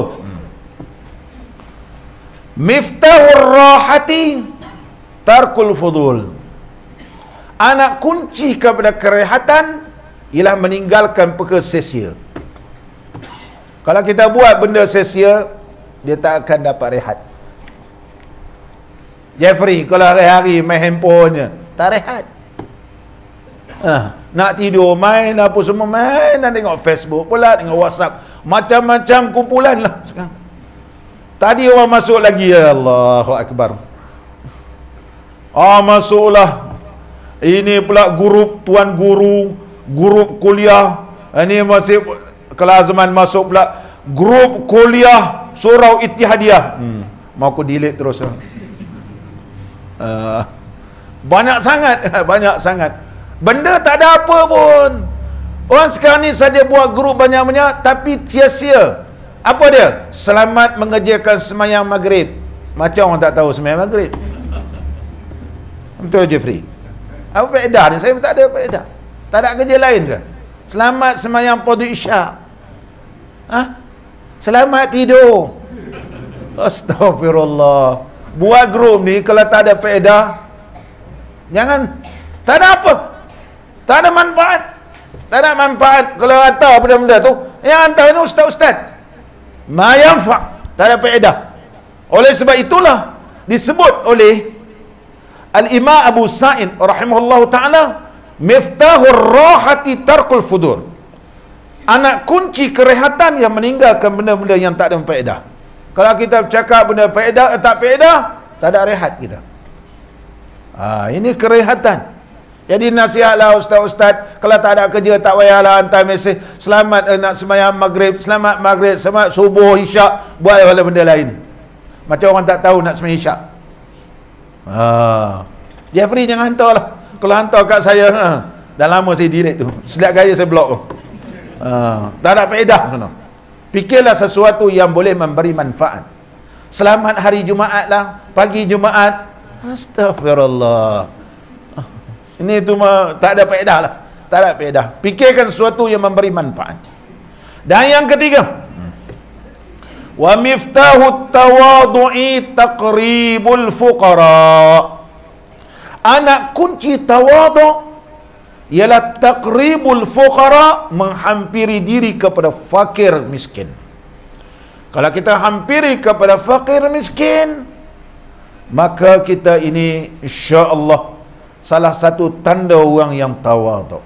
S1: miftahur rahati tarkul fudul. Anak kunci kepada kerehatan ialah meninggalkan perkara sia-sia. Kalau kita buat benda sia-sia, dia tak akan dapat rehat. Jeffrey kalau hari-hari main handphonenya, tak rehat. Nak tidur main apa semua main, nak tengok Facebook pula, tengok WhatsApp, macam-macam kumpulan lah sekarang. Tadi orang masuk lagi, ya Allahu Akbar. Masuklah. Ini pula grup tuan guru, grup kuliah. Ini masih kelas zaman masuk pula grup kuliah surau Ittihadiyah. Mau aku delete terus. Banyak sangat, banyak sangat. Benda tak ada apa pun. Orang sekarang ni saja buat grup banyak-banyak tapi sia-sia. Apa dia? Selamat mengerjakan sembahyang maghrib. Macam orang tak tahu sembahyang maghrib. Betul Jeffrey? Apa faedah ni? Saya tak ada faedah. Tak ada kerja lain ke? Selamat sembahyang fardu isyak. Selamat tidur. Astaghfirullah. Buat grup ni kalau tak ada faedah, jangan. Tak ada apa. Tak ada manfaat. Tak ada manfaat kalau hantar benda-benda tu. Yang hantar ni ustaz-ustaz. Ma yanfa'. Tak ada faedah. Oleh sebab itulah disebut oleh Al-Imam Abu Sa'id rahimahullahu ta'ala, miftahur rahati tarkul fudur. Anak kunci kerehatan yang meninggalkan benda-benda yang tak ada faedah. Kalau kita bercakap benda faedah, tak faedah, tak ada rehat kita. Ini kerehatan. Jadi nasihatlah ustaz-ustaz, kalau tak ada kerja tak payahlah hantar mesej selamat nak sembahyang maghrib, selamat maghrib, selamat subuh, isyak, buat benda lain. Macam orang tak tahu nak sembahyang isyak. Jeffrey jangan hantar lah. Kalau hantar kat saya, dah lama saya delete tu. Setiap gaya saya block. Tak ada faedah. Fikirlah sesuatu yang boleh memberi manfaat. Selamat hari Jumaat lah, pagi Jumaat. Astaghfirullah. Ini tu tak ada faedah lah. Tak ada faedah. Fikirkan sesuatu yang memberi manfaat. Dan yang ketiga, wa miftahu tawadu'i taqribul fuqara. Anak kunci tawadu' ialah taqribul fuqara, menghampiri diri kepada fakir miskin. Kalau kita hampiri kepada fakir miskin, maka kita ini insya-Allah salah satu tanda orang yang tawaduk.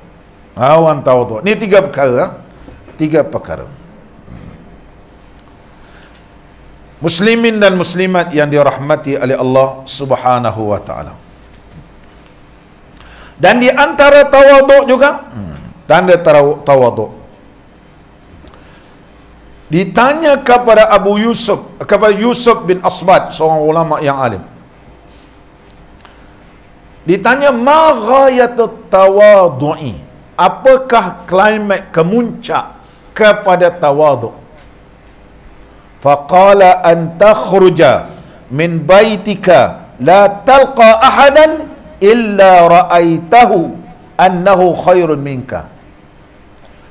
S1: Orang tawaduk. Ni tiga perkara. Tiga perkara. Muslimin dan muslimat yang dirahmati oleh Allah Subhanahu wa taala. Dan di antara tawaduk juga tanda tawaduk. Ditanya kepada kepada Yusuf bin Asbad, seorang ulama yang alim. Ditanya, ma ghayatut tawadu'i? Apakah klimaks kemuncak kepada tawaduk? Faqala an takhruja min baitika la talqa ahadan illa ra'aitahu annahu khairun minka.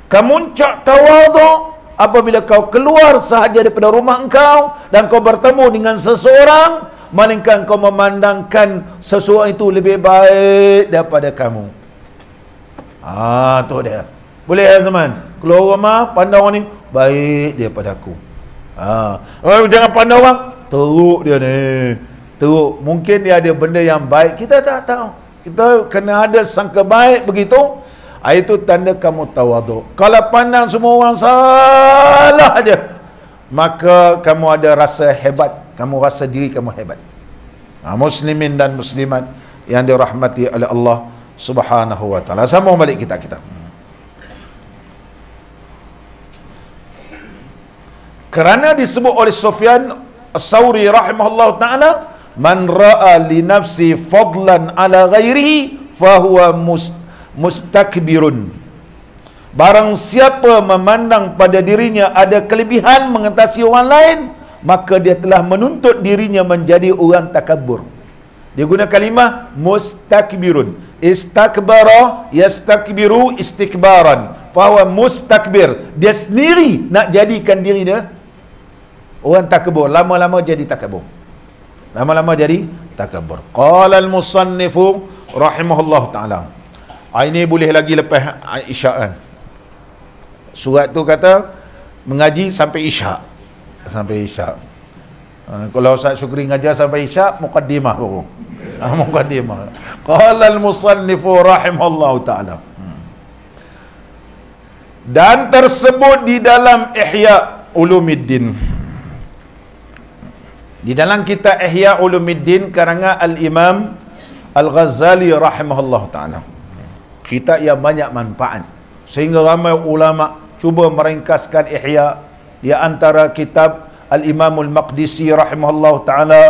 S1: Kemuncak tawaduk apabila kau keluar sahaja daripada rumah engkau dan kau bertemu dengan seseorang, melainkan kau memandangkan seseorang itu lebih baik daripada kamu. Tu dia. Boleh ya teman? Keluar rumah, pandang orang ni baik daripada aku. Jangan pandang orang teruk dia ni. Teruk. Mungkin dia ada benda yang baik, kita tak tahu. Kita kena ada sangka baik begitu. Itu tanda kamu tawaduk. Kalau pandang semua orang salah aja, maka kamu ada rasa hebat. Kamu rasa diri kamu hebat. Muslimin dan muslimat yang dirahmati oleh Allah Subhanahu wa taala. Sama balik kita. Kerana disebut oleh Sufyan As-Sauri rahimahullah taala, man ra'a li nafsi fadlan ala ghairihi fahuwa mustakbirun. Barang siapa memandang pada dirinya ada kelebihan mengatasi orang lain, maka dia telah menuntut dirinya menjadi orang takabur. Dia guna kalimah mustakbirun. Istakbara yastakbiru istikbaran. Fahuwa mustakbir. Dia sendiri nak jadikan diri dia orang takabur. Lama-lama jadi takabur. Lama-lama jadi takabur. Qala al-musannifu rahimahullah ta'ala. Ini boleh lagi lepas isyak kan. Surat tu kata mengaji sampai isyak. Sampai isyak. Kalau Ustaz Syukri ngajar sampai isyak, muqaddimah baru. Muqaddimah. Qala al-musannifu rahimahullah ta'ala. Dan tersebut di dalam Ihya Ulumuddin. Di dalam kitab Ihya Ulumuddin karangan Al-Imam Al-Ghazali rahimahullah ta'ala. Kitab yang banyak manfaat, sehingga ramai ulama cuba meringkaskan Ihya. Di antara kitab Al-Imam Al-Maqdisi rahimahullah ta'ala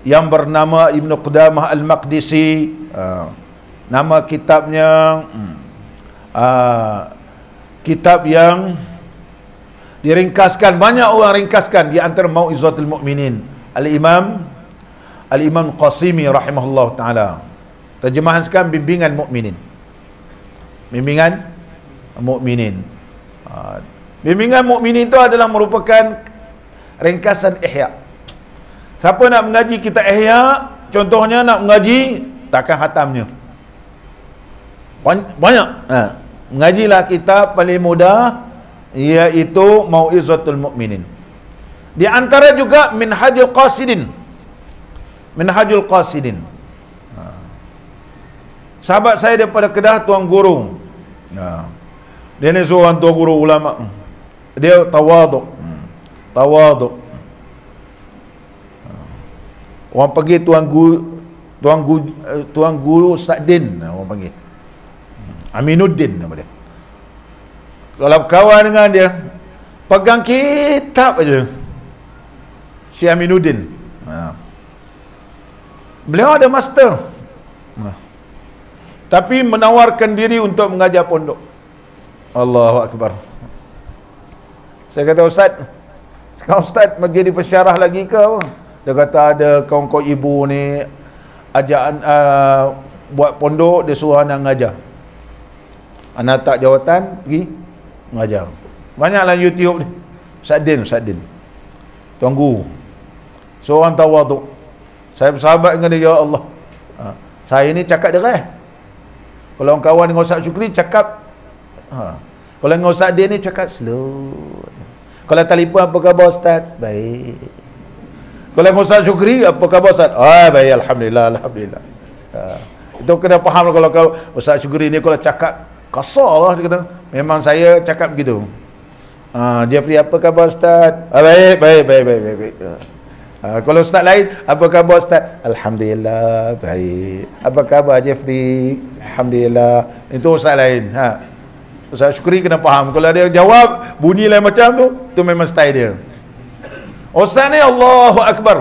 S1: yang bernama Ibn Qudamah Al-Maqdisi. Nama kitabnya kitab yang diringkaskan, banyak orang ringkaskan. Di antara Mau'izatul Mu'minin Al-Imam Qasimi rahimahullah ta'ala. Terjemahan sekarang bimbingan mukminin. Bimbingan mukminin. Bimbingan mukminin itu adalah merupakan ringkasan Ihya. Siapa nak mengaji kitab Ihya, contohnya nak mengaji takkan khatamnya. Banyak. Mengajilah kitab paling mudah, iaitu Mau'izatul Mu'minin. Di antara juga Minhajul Qasidin. Minhajul Qasidin. Sahabat saya daripada Kedah, Tuan Guru. Dia ni seorang Tuan Guru ulama. Dia tawaduk. Tawaduk. Orang panggil Tuan Guru Sa'din, orang panggil. Aminuddin nama dia. Kalau kawan dengan dia, pegang kitab aja. Syekh Aminuddin. Beliau ada master. Tapi menawarkan diri untuk mengajar pondok. Allahu Akbar. Saya kata, Ustaz, sekarang Ustaz jadi pensyarah lagi ke apa? Dia kata ada kawan-kawan ibu ni ajak buat pondok, dia suruh anak mengajar. Anak tak jawatan, pergi mengajar. Banyaklah YouTube ni. Sa'din. Tuan Guru. Seorang tawaduk. Saya bersahabat dengan dia, ya Allah. Saya ni cakap deras. Kalau kawan dengan Ustaz Syukri cakap, kalau dengan Ustaz dia ni cakap slow. Kalau telefon, apa khabar Ustaz? Baik. Kalau dengan Ustaz Syukri, apa khabar Ustaz? Baik, Alhamdulillah, Alhamdulillah. Itu kena faham kalau Ustaz Syukri ni kalau cakap kasar lah, dia kata, memang saya cakap begitu. Jeffrey, apa khabar Ustaz? Baik, baik, baik, baik, baik, baik. Kalau Ustaz lain, apa khabar Ustaz? Alhamdulillah, baik. Apa khabar Jeffrey? Alhamdulillah. Itu Ustaz lain. Ustaz Syukri kena faham. Kalau dia jawab bunyi lain macam tu memang style dia. Ustaz ni Allahu Akbar.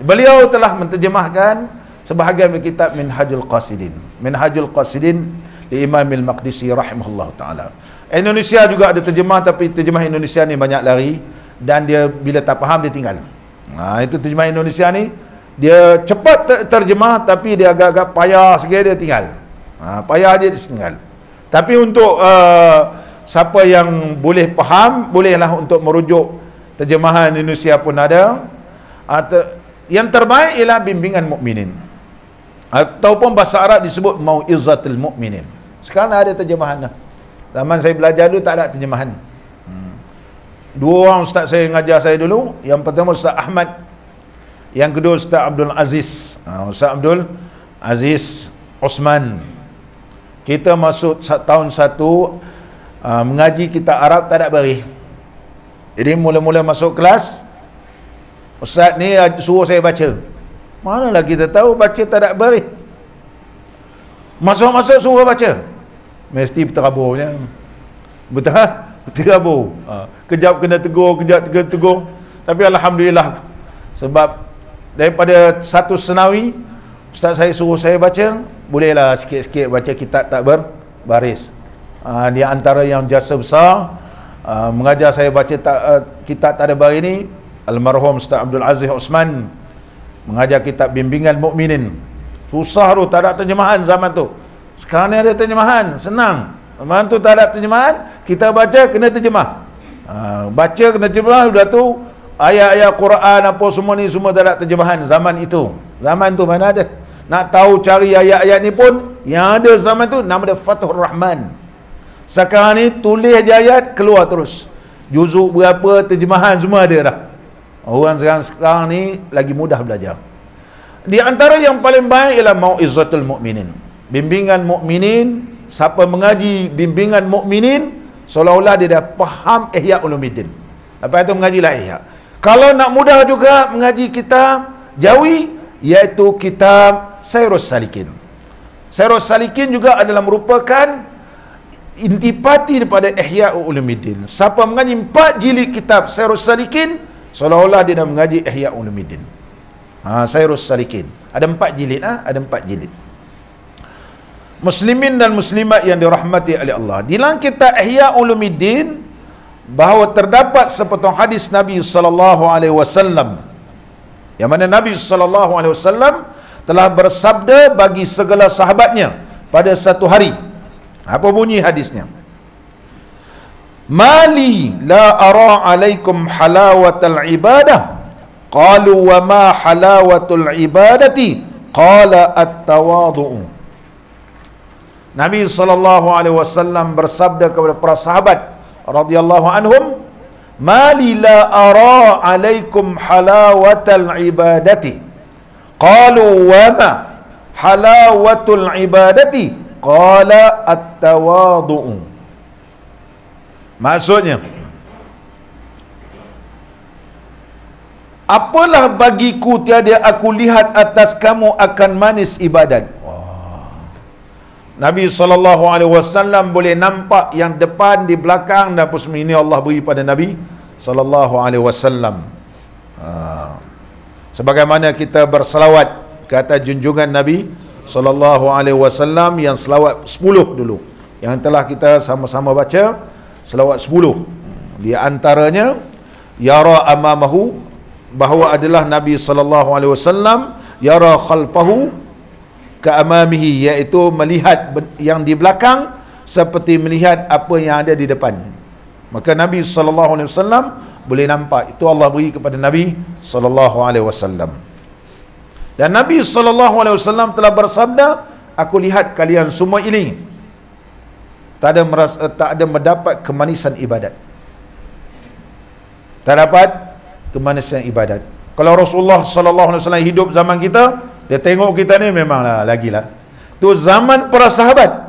S1: Beliau telah menterjemahkan sebahagian dari kitab Minhajul Qasidin. Minhajul Qasidin di Imam Al-Maqdisi rahimahullah ta'ala. Indonesia juga ada terjemah, tapi terjemah Indonesia ni banyak lari, dan dia bila tak faham dia tinggal. Itu terjemah Indonesia ni, dia cepat terjemah tapi dia agak-agak payah sikit, dia tinggal. Payah dia tinggal. Tapi untuk siapa yang boleh faham, bolehlah untuk merujuk terjemahan Indonesia pun ada. Yang terbaik ialah bimbingan mukminin, ataupun bahasa Arab disebut mau'izatul mukminin. Sekarang ada terjemahan dah. Zaman saya belajar dulu tak ada terjemahan. Dua orang ustaz saya ngajar saya dulu. Yang pertama Ustaz Ahmad, yang kedua Ustaz Abdul Aziz. Ustaz Abdul Aziz Osman. Kita masuk tahun 1 mengaji kitab Arab tak ada baris. Jadi mula-mula masuk kelas, ustaz ni suruh saya baca. Manalah kita tahu baca tak ada baris. Masuk-masuk suruh baca, mesti berteraburnya. Betul? Berterabur. Kejap kena tegur, kejap kena tegur. Tapi Alhamdulillah, sebab daripada satu senawi, ustaz saya suruh saya baca, bolehlah sikit-sikit baca kitab tak berbaris. Di antara yang jasa besar mengajar saya baca kitab tak ada baris ni, almarhum Ustaz Abdul Aziz Osman, mengajar kitab Bimbingan Mukminin. Susah tu, tak ada terjemahan zaman tu. Sekarang ni ada terjemahan, senang. Zaman tu tak ada terjemahan, kita baca kena terjemah. Baca kena terjemah, sudah tu ayat-ayat Quran apa semua ni semua tak ada terjemahan zaman itu. Zaman tu mana ada. Nak tahu cari ayat-ayat ni pun yang ada zaman tu nama dia Fathur Rahman. Sekarang ni tulis je ayat, keluar terus. Juzuk berapa, terjemahan semua ada dah. Orang sekarang ni lagi mudah belajar. Di antara yang paling baik ialah mau'izatul mukminin. Bimbingan mukminin, siapa mengaji bimbingan mukminin, seolah-olah dia dah faham Ihya Ulumuddin. Lepas itu mengajilah Ihya. Kalau nak mudah juga mengaji kitab Jawi, iaitu kitab Sairus Salikin. Sairus Salikin juga adalah merupakan intipati daripada Ihya Ulumuddin. Siapa mengaji 4 jilid kitab Sairus Salikin, seolah-olah dia dah mengaji Ihya Ulumuddin. Sairus Salikin. Ada 4 jilid, ada 4 jilid. Muslimin dan muslimat yang dirahmati oleh Allah. Di dalam kitab Ihya Ulumuddin bahawa terdapat sepotong hadis Nabi sallallahu alaihi wasallam, yang mana Nabi sallallahu alaihi wasallam telah bersabda bagi segala sahabatnya pada satu hari. Apa bunyi hadisnya? Mali la ara alaikum halawatal ibadah. Qalu wa ma halawatul ibadati? Qala at-tawadhu. Nabi sallallahu alaihi wasallam bersabda kepada para sahabat radhiyallahu anhum, "Mali la ara alaikum halawatal ibadati." Qalu wa ma halawatul ibadati? Qala at-tawadhu. Maksudnya, apalah bagiku tiada aku lihat atas kamu akan manis ibadat. Nabi SAW boleh nampak yang depan, di belakang, dan semua ini Allah beri pada Nabi SAW. Sebagaimana kita berselawat ke atas junjungan Nabi SAW, yang selawat 10 dulu, yang telah kita sama-sama baca, selawat 10. Di antaranya yara amamahu, bahawa adalah Nabi SAW yara khalfahu keamamihi, iaitu melihat yang di belakang seperti melihat apa yang ada di depan. Maka Nabi SAW boleh nampak. Itu Allah beri kepada Nabi SAW. Dan Nabi SAW telah bersabda, aku lihat kalian semua ini tak ada mendapat kemanisan ibadat. tak dapat kemanisan ibadat. Kalau Rasulullah sallallahu alaihi wasallam hidup zaman kita, dia tengok kita ni memanglah lagilah. Tu zaman para sahabat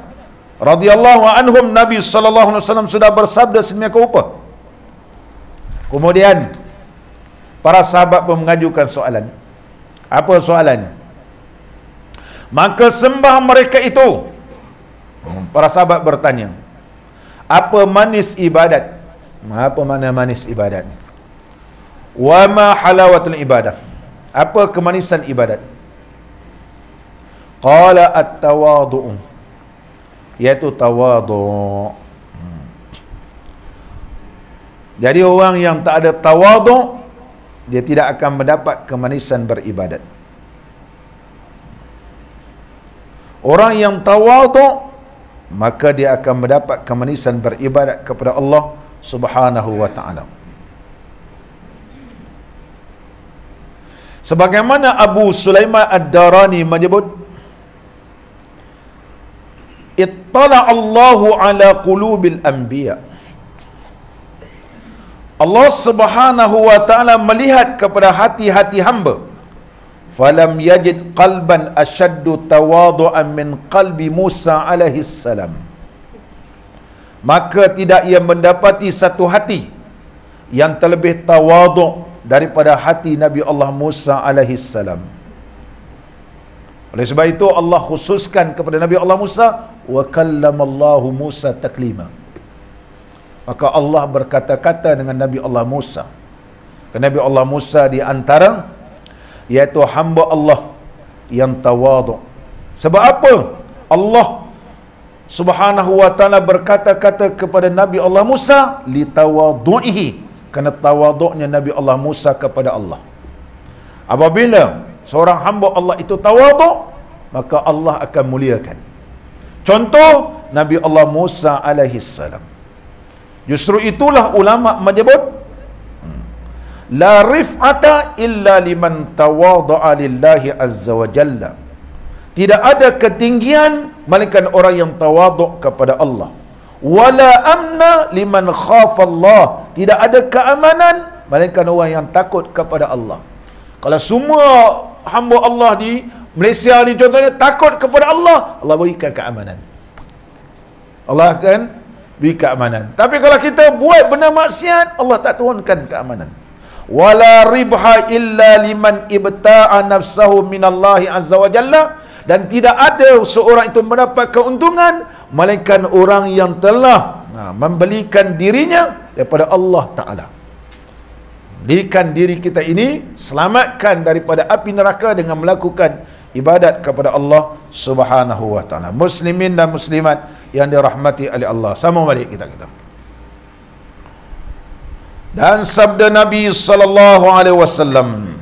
S1: radhiyallahu anhum, Nabi sallallahu alaihi wasallam sudah bersabda sedemikian rupa. Kemudian para sahabat pun mengajukan soalan. Apa soalannya? Maka sembah mereka itu, para sahabat bertanya, apa manis ibadat? Apa makna manis ibadat? Wa ma halawatul ibadah? Apa kemanisan ibadat? Qala at-tawadu', iaitu tawadu'. Jadi orang yang tak ada tawadu', dia tidak akan mendapat kemanisan beribadat. Orang yang tawadu', maka dia akan mendapat kemanisan beribadat kepada Allah Subhanahu wa ta'ala. Sebagaimana Abu Sulaiman Ad-Darani menyebut, ittala Allahu ala qulubil anbiya. Allah Subhanahu wa ta'ala melihat kepada hati-hati hamba. Falam yajid qalban ashaddu tawadu'an min qalbi Musa alaihi salam. Maka tidak ia mendapati satu hati yang terlebih tawadu' daripada hati Nabi Allah Musa alaihi salam. Oleh sebab itu Allah khususkan kepada Nabi Allah Musa, wa kallamallahu Musa taklima. Maka Allah berkata-kata dengan Nabi Allah Musa. Kerana Nabi Allah Musa di antara iaitu hamba Allah yang tawadu'. Sebab apa Allah Subhanahu wa ta'ala berkata-kata kepada Nabi Allah Musa? Li tawadu'ihi, kerana tawadu'nya Nabi Allah Musa kepada Allah. Apabila seorang hamba Allah itu tawadu', maka Allah akan muliakan. Contoh Nabi Allah Musa alaihi salam. Justru itulah ulama menyebut, la rif'ata illa liman tawadha'a lillahi azza wa jalla. Tidak ada ketinggian melainkan orang yang tawadhu' kepada Allah. Wala amna liman khafa Allah. Tidak ada keamanan melainkan orang yang takut kepada Allah. Kalau semua hamba Allah di Malaysia ni contohnya takut kepada Allah, Allah berikan keamanan. Allah akan beri keamanan. Tapi kalau kita buat benda maksiat, Allah tak turunkan keamanan. Wala ribha illa liman ibta'a nafsahu minallahi azza wa jalla. Dan tidak ada seorang itu mendapat keuntungan melainkan orang yang telah membelikan dirinya daripada Allah Ta'ala. Belikan diri kita ini, selamatkan daripada api neraka dengan melakukan ibadat kepada Allah Subhanahu wa Ta'ala. Muslimin dan muslimat yang dirahmati oleh Allah, sama balik kita. Dan sabda Nabi sallallahu alaihi wasallam,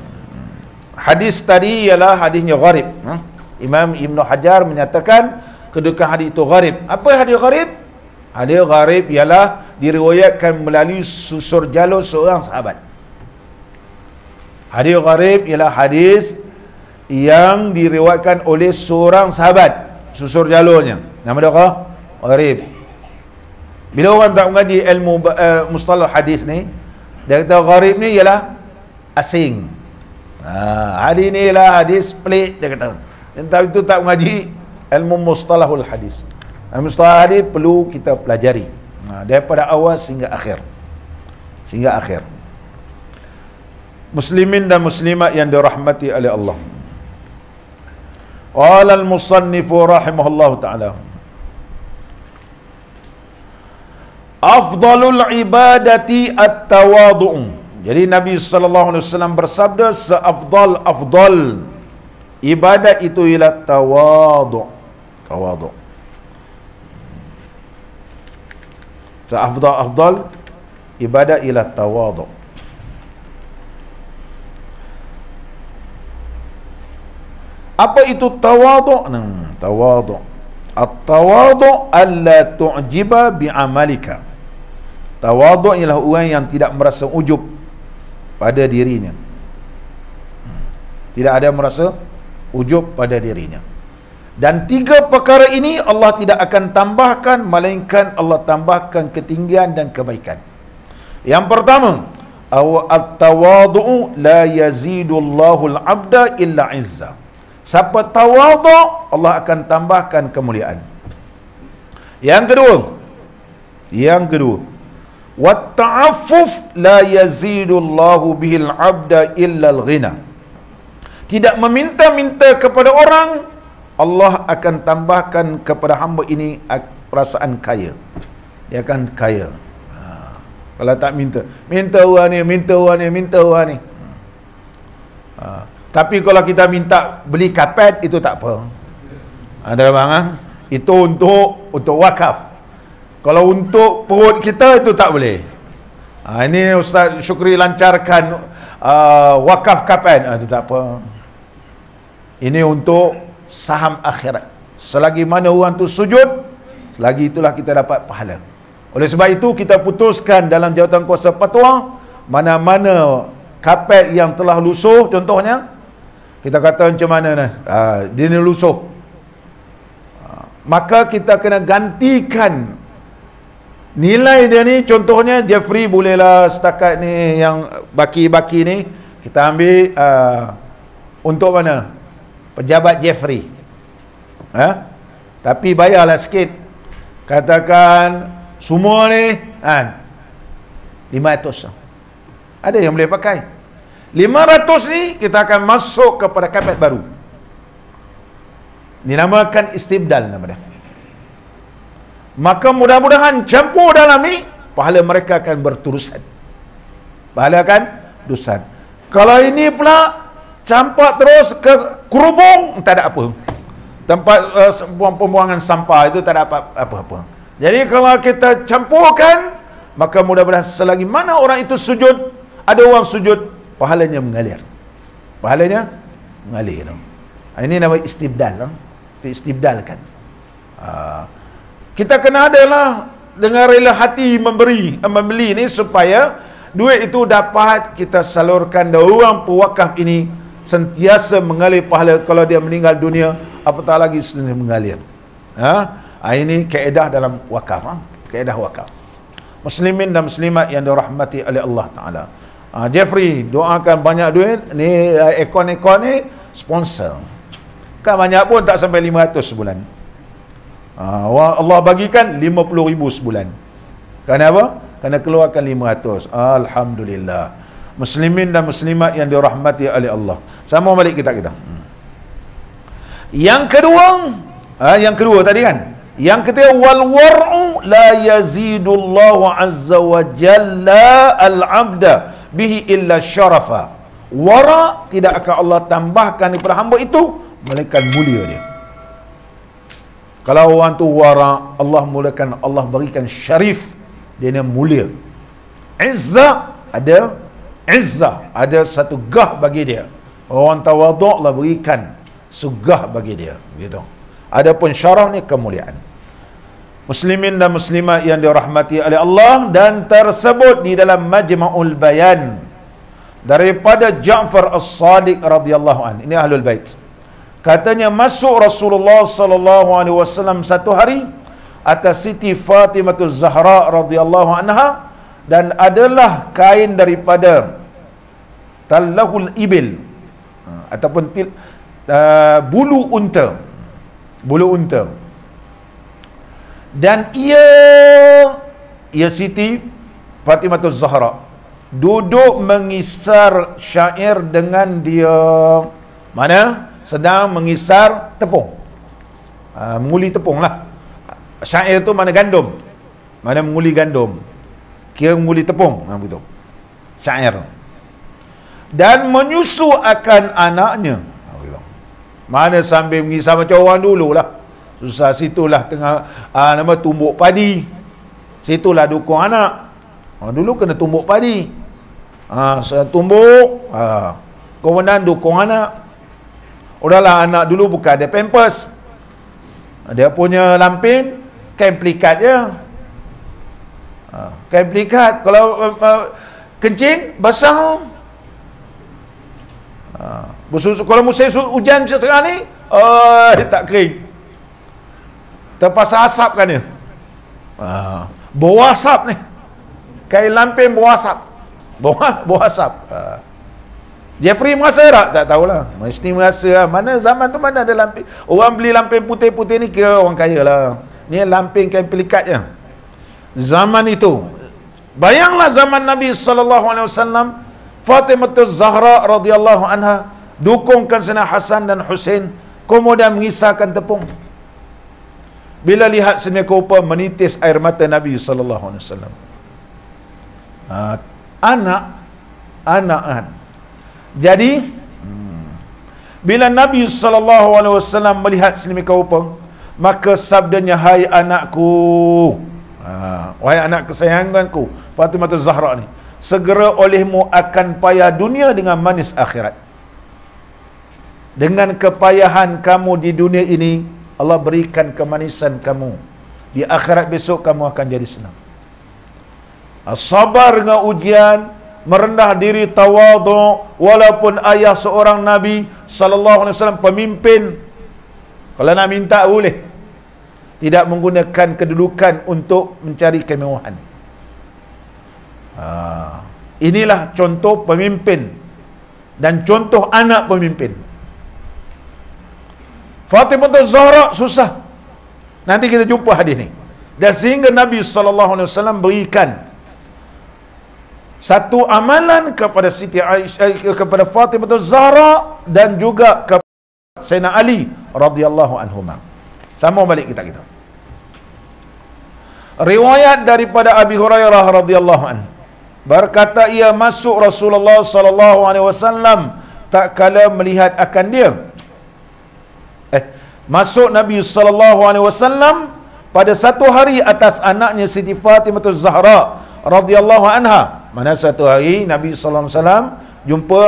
S1: hadis tadi ialah hadisnya gharib. Imam Ibn Hajar menyatakan kedudukan hadis itu gharib. Apa hadis gharib? Hadis gharib ialah diriwayatkan melalui susur jalur seorang sahabat. Hadis gharib ialah hadis yang diriwayatkan oleh seorang sahabat, susur jalurnya. Nama dia apa? Gharib. Bila orang tak mengaji ilmu mustalah hadis ni, dia kata gharib ni ialah asing. Hadis ni ialah hadis pelik, dia kata. Entah itu tak mengaji ilmu mustalahul hadis. Mustalah hadis perlu kita pelajari daripada awal sehingga akhir. Muslimin dan muslimat yang dirahmati oleh Allah. Qala al-musannifu rahimahullahu ta'ala, afdalul ibadati at-tawadu'. Jadi Nabi sallallahu alaihi wasallam bersabda, seafdal ibadat itu ialah tawadu'. Seafdal ibadat ialah tawadu'. Apa itu tawadu'? Tawadu'. At-tawadu' alla tu'jiba bi'amalika. Tawadu' ialah orang yang tidak merasa ujub pada dirinya. Tidak ada merasa ujub pada dirinya. Dan tiga perkara ini Allah tidak akan tambahkan, melainkan Allah tambahkan ketinggian dan kebaikan. Yang pertama, aw at-tawadhu la yazidullahu al-'abda illa 'izza. Siapa tawadhu, Allah akan tambahkan kemuliaan. Yang kedua, wat ta'affuf la yazidullahu bihil 'abda illa al-ghina. Tidak meminta-minta kepada orang, Allah akan tambahkan kepada hamba ini perasaan kaya. Dia akan kaya. Kalau tak minta orang ni, minta orang ni. Tapi kalau kita minta beli kapet, itu tak apa. Ada bang? Itu untuk wakaf. Kalau untuk perut kita, itu tak boleh. Ini Ustaz Syukri lancarkan wakaf kapet. Itu tak apa. Ini untuk saham akhirat. Selagi mana orang tu sujud, selagi itulah kita dapat pahala. Oleh sebab itu kita putuskan dalam jawatan kuasa fatwa, mana-mana kapet yang telah lusuh, contohnya kita kata macam mana dia ni lusuh, maka kita kena gantikan nilai dia ni. Contohnya Jeffrey bolehlah setakat ni yang baki-baki ni kita ambil untuk mana? Pejabat Jeffrey. Tapi bayarlah sikit. Katakan semua ni 500. Ada yang boleh pakai 500 ni, kita akan masuk kepada kapet baru. Dinamakan istibdal nama dia. Maka mudah-mudahan campur dalam ni, pahala mereka akan berterusan. Pahala akan terusan. Kalau ini pula campak terus ke kerubung, tak ada apa. Tempat pembuangan sampah itu tak ada apa-apa. Jadi kalau kita campurkan, maka mudah-mudahan selagi mana orang itu sujud, ada orang sujud, pahalanya mengalir. Pahalanya mengalir. Ini nama istibdal. Istibdalkan. Kita kena adalah dengan rela hati membeli ni, supaya duit itu dapat kita salurkan dan orang pewakaf ini sentiasa mengalir pahala. Kalau dia meninggal dunia, apatah lagi sentiasa mengalir. Ini kaedah dalam wakaf. Kaedah wakaf. Muslimin dan muslimat yang dirahmati oleh Allah Ta'ala. Jeffrey, doakan banyak duit. Ni ekon-ekon ni sponsor. Kan banyak pun tak sampai 500 sebulan. Allah bagikan 50,000 sebulan. Kenapa? Kerana keluarkan 500. Alhamdulillah. Muslimin dan muslimat yang dirahmati oleh Allah. Sama balik kita. Yang kedua tadi kan. Yang ketiga, wal war'u la yazidullahu azza wa jalla al-'abda bihi illa syarafa. Wara' tidak akan Allah tambahkan kepada hamba itu melainkan mulia dia. Kalau orang tu wara', Allah mulakan, Allah berikan syarif, dia ni mulia. Izzah ada satu gah bagi dia. Orang tawaduk, Allah berikan sugah bagi dia, gitu. Adapun syaraf ni kemuliaan. Muslimin dan muslimat yang dirahmati oleh Allah, dan tersebut di dalam Majma'ul Bayan daripada Ja'far As-Sadiq radhiyallahu anhu. Ini Ahlul Bait. Katanya masuk Rasulullah sallallahu alaihi wasallam satu hari atas Siti Fatimah Az-Zahra radhiyallahu anha, dan adalah kain daripada talahul ibil ataupun bulu unta. Dan ia Siti Fatimah Az-Zahra duduk mengisar syair dengan dia sedang mengisar tepung, menguli tepung lah. Syair tu mana gandum, menguli gandum, kira menguli tepung, begitu syair. Dan menyusu akan anaknya, mana sambil mengisar macam orang dulu lah. Susah, situlah tengah tumbuk padi, situlah dukung anak. Dulu kena tumbuk padi, tumbuk, kemudian dukung anak. Udahlah, anak dulu bukan ada pampers, dia punya lampin kain pelikat je. Kain pelikat, kalau kencing basah. Kalau musim hujan macam sekarang ni, tak kering, terpaksa asap kan dia. Bau asap ni, kain lampin bau asap. Bau asap. Jeffrey merasa tak tahulah. Mesti merasa lah. Mana zaman tu mana ada lampin. Orang beli lampin putih-putih ni kira orang kaya lah. Ni lampin kain pelikat je. Zaman itu. Bayanglah zaman Nabi SAW. Fatimah Zahra radhiyallahu anha dukungkan Sayyidina Hasan dan Husain, kemudian mengisahkan tepung. Bila lihat sedemikian rupa menitis air mata Nabi SAW. Anak kan. Jadi bila Nabi SAW melihat sedemikian rupa, maka sabdanya, hai anakku, wahai anak kesayanganku Fatimah Zahra ni, segera olehmu akan payah dunia dengan manis akhirat. Dengan kepayahan kamu di dunia ini, Allah berikan kemanisan kamu di akhirat besok, kamu akan jadi senang. Sabar dengan ujian, merendah diri, tawadhu, walaupun ayah seorang Nabi SAW, pemimpin, kalau nak minta boleh, tidak menggunakan kedudukan untuk mencari kemewahan. Inilah contoh pemimpin dan contoh anak pemimpin. Fatimah Zahra susah. Nanti kita jumpa hadis ni. Dan sehingga Nabi SAW berikan satu amalan kepada Siti Aisyah, kepada Fatimah Zahra, dan juga kepada Sayyidina Ali radhiyallahu anhuma. Sama balik kita. Riwayat daripada Abi Hurairah radhiyallahu anhu, berkata ia masuk Rasulullah sallallahu alaihi wasallam tak kala melihat akan dia. Masuk Nabi sallallahu alaihi wasallam pada satu hari atas anaknya Siti Fatimah Zahra radhiyallahu anha. Mana satu hari Nabi sallallahu alaihi wasallam jumpa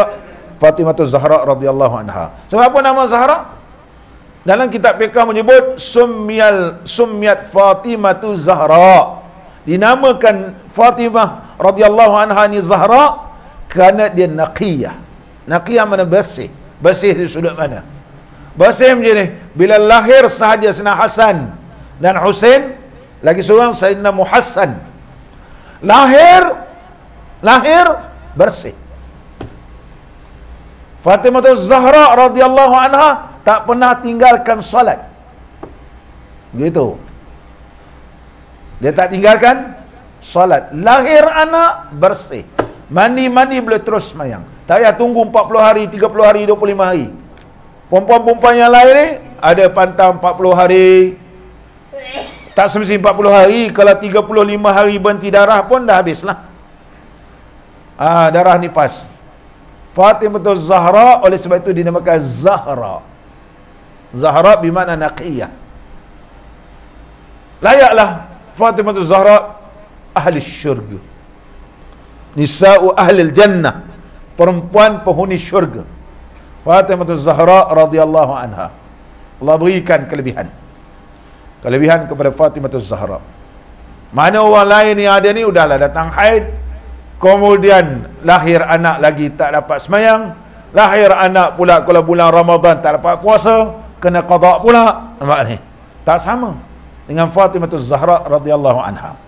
S1: Fatimah Zahra radhiyallahu anha. Sebab apa nama Zahra? Dalam kitab fiqh menyebut summiyat Fatimah Zahra. Dinamakan Fatimah radhiyallahu anha ni Zahra kerana dia naqiyah. Naqiyah mana bersih. Bersih di sudut mana? Bersih macam ni. Bila lahir sahaja Sayyidina Hasan dan Husain, lagi seorang Sayyidina Muhassan, lahir bersih. Fatimah Zahra radhiyallahu anha tak pernah tinggalkan solat. Begitu. Dia tak tinggalkan solat. Lahir anak bersih. Mandi boleh terus sembahyang. Tak payah tunggu 40 hari, 30 hari, 25 hari. Perempuan-perempuan yang lain ni ada pantang 40 hari. Tak semesti 40 hari. Kalau 35 hari berhenti darah pun dah habislah. Darah nifas. Fatimah Zahra oleh sebab itu dinamakan Zahra. Zahra bermakna naqiyah. Layaklah Fatimah Zahra ahli syurga. Nisa'u ahli jannah, perempuan penghuni syurga. Fatimah Zahra radhiyallahu anha. Allah berikan kelebihan kepada Fatimah Zahra. Mana orang lain yang ada ni udahlah datang haid, kemudian lahir anak lagi tak dapat semayang, lahir anak pula kalau bulan Ramadan tak dapat puasa, kena qada pula. Nampak ni? Tak sama dengan Fatimah Zahra radhiyallahu anha.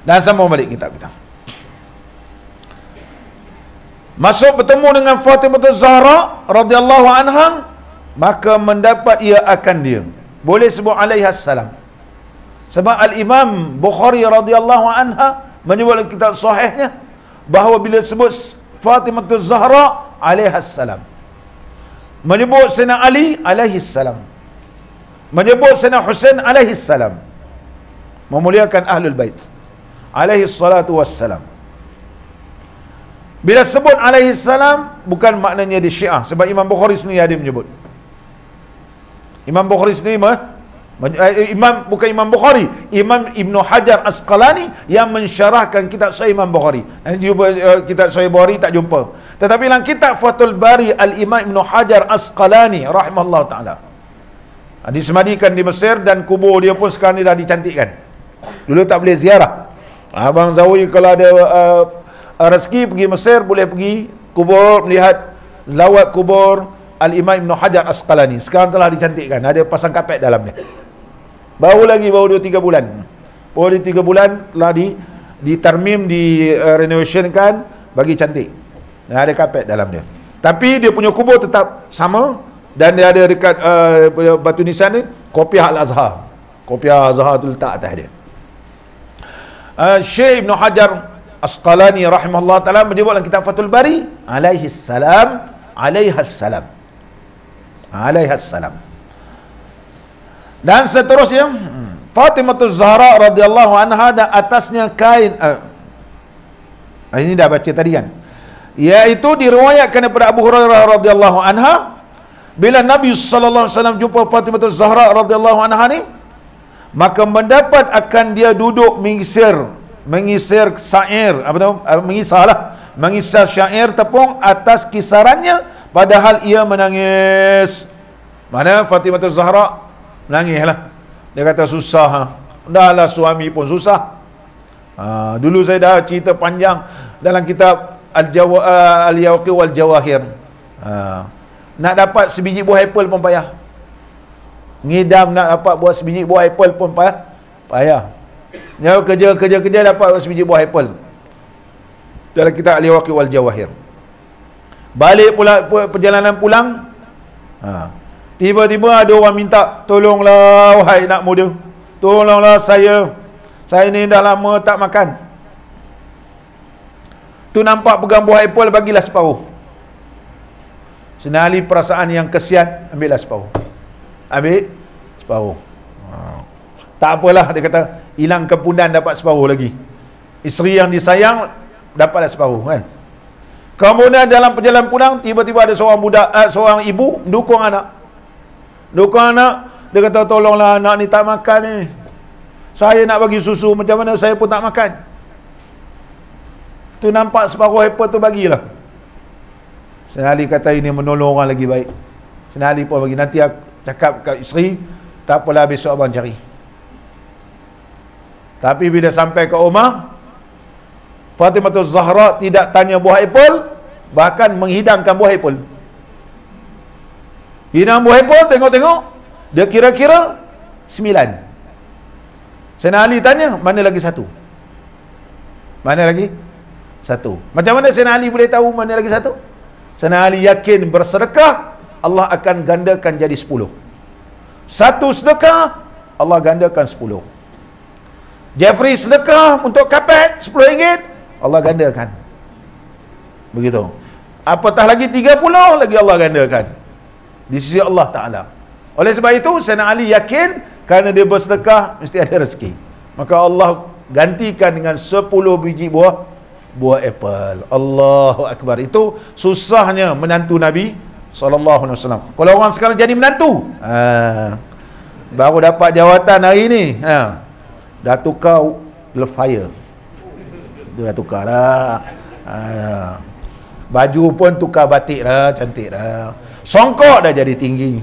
S1: Dan sama balik kitab kita. Masuk bertemu dengan Fatimah Zahra radhiyallahu anha, maka mendapat ia akan dia. Boleh sebut alaihi salam. Sebab Al-Imam Bukhari radhiyallahu anha menyebut dalam kitab sahihnya bahawa bila sebut Fatimah Zahra alaihi salam, menyebut Sayyidina Ali alaihi salam, menyebut Sayyidina Husain alaihi salam, memuliakan Ahlul Bait alaihi salatu wassalam. Bila sebut alaihi salam, bukan maknanya di Syiah, sebab Imam Bukhari sendiri ada menyebut. Imam Bukhari sendiri bukan Imam Bukhari, Imam Ibn Hajar Asqalani yang mensyarahkan kitab Sahih Imam Bukhari. Nanti jumpa kitab Sahih Bukhari tak jumpa. Tetapi dalam kitab Fathul Bari Al-Imam Ibn Hajar Asqalani rahimahullah ta'ala disemadikan di Mesir, dan kubur dia pun sekarang ni dah dicantikkan. Dulu tak boleh ziarah. Abang Zawi kalau ada rezeki pergi Mesir, boleh pergi kubur, melihat lawat kubur Al-Imam Ibn Hajar Asqalani. Sekarang telah dicantikkan, ada pasang kapet dalamnya. Baru 2-3 bulan. Baru 3 bulan telah Ditarmim, di renovationkan, bagi cantik. Dan ada kapet dalam dia. Tapi dia punya kubur tetap sama, dan dia ada dekat batu nisan ni kopiah Al-Azhar. Kopiah Al-Azhar tu letak atas dia. Syekh Ibn Hajar Asqalani rahimahullah ta'ala menyebut dalam kitab Fathul Bari, alaihassalam, alaihassalam, alaihassalam. Dan seterusnya, Fatimah Zahra radhiyallahu anha, dan atasnya kain, ini dah baca tadi kan, iaitu diriwayatkan daripada Abu Hurairah radhiyallahu anha, bila Nabi sallallahu alaihi wasallam jumpa Fatimah Zahra radhiyallahu anha ni, maka mendapat akan dia duduk mengisir syair, mengisar syair tepung atas kisarannya, padahal ia menangis. Mana Fatimah Zahra menangis lah. Dia kata susah, dah lah suami pun susah. Dulu saya dah cerita panjang dalam kitab Al-Yawqi wal-Jawahir. Nak dapat sebiji buah apple pun payah. Ngidam nak dapat buah sebiji buah apple pun payah. Nyawa kerja dapat sebiji buah apple. Dalam kitab Al-Yawqi wal-Jawahir. Balik pula, perjalanan pulang, tiba-tiba ada orang minta, tolonglah wahai anak muda, tolonglah saya ni dah lama tak makan. Tu nampak pegang buah apple, bagilah separuh. Senali perasaan yang kesian, ambillah separuh. Ambil separuh. Tak apalah, dia kata, hilang kepundan dapat separuh lagi. Isteri yang disayang dapatlah separuh kan. Kemudian dalam perjalanan pulang, tiba-tiba ada seorang ibu mendukung anak. Dia kata, tolonglah anak ni tak makan ni. Saya nak bagi susu, macam mana saya pun tak makan. Tu nampak separuh apple tu bagilah. Senali kata, ini menolong orang lagi baik. Senali pun bagi. Nanti aku cakap kat isteri, tak apalah besok abang cari. Tapi bila sampai ke rumah, Fatimah Zahra tidak tanya buah apple, bahkan menghidangkan buah apple. Hidang buah apple, tengok-tengok, dia kira-kira 9. Sayyidina Ali tanya, mana lagi satu? Mana lagi satu? Macam mana Sayyidina Ali boleh tahu mana lagi satu? Sayyidina Ali yakin bersedekah, Allah akan gandakan jadi 10. Satu sedekah, Allah gandakan 10. Jeffrey sedekah untuk kapet RM10, Allah gandakan. Begitu. Apatah lagi 30, lagi Allah gandakan di sisi Allah Ta'ala. Oleh sebab itu, Sayyidina Ali yakin, kerana dia bersedekah, mesti ada rezeki. Maka Allah gantikan dengan 10 biji buah apple. Allahu Akbar. Itu susahnya menantu Nabi SAW. Kalau orang sekarang jadi menantu, baru dapat jawatan hari ni, dah tukar love fire. Dia dah tukar dah. Baju pun tukar batik dah, cantik dah. Songkok dah jadi tinggi.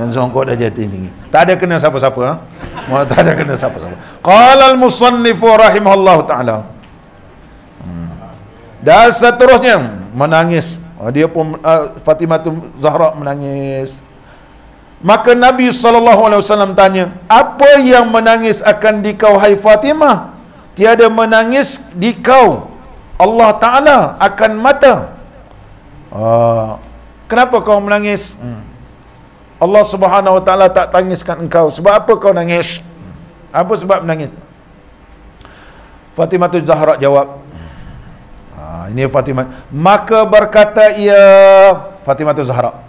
S1: Songkok dah jadi tinggi. Tak ada kena siapa-siapa. Tak ada kena siapa-siapa. Qala al-musannifu rahimahullah ta'ala. Dan seterusnya menangis. Dia pun Fatimah Zahra menangis. Maka Nabi SAW tanya, apa yang menangis akan dikau hai Fatimah? Tiada menangis dikau Allah Ta'ala akan mata. Kenapa kau menangis? Allah Subhanahu Wa Ta'ala tak tangiskan engkau. Sebab apa kau nangis? Apa sebab menangis? Fatimah Zahra jawab, ini Fatimah. Maka berkata ia, Fatimah Zahra,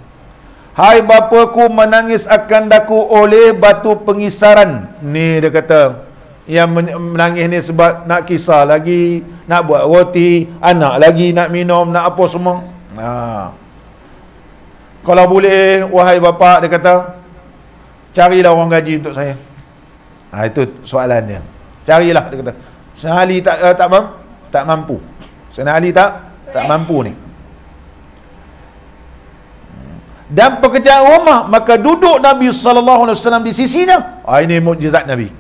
S1: hai bapaku menangis akan daku oleh batu pengisaran. Ni dia kata, yang menangis ni sebab nak kisar lagi, nak buat roti, anak lagi nak minum, nak apa semua. Kalau boleh, wahai bapa, dia kata, carilah orang gaji untuk saya. Itu soalan dia. Carilah, dia kata. Sayyidina Ali tak mampu. Sayyidina Ali tak mampu ni. Dan pekerjaan rumah, maka duduk Nabi SAW di sisinya. Ini mukjizat Nabi.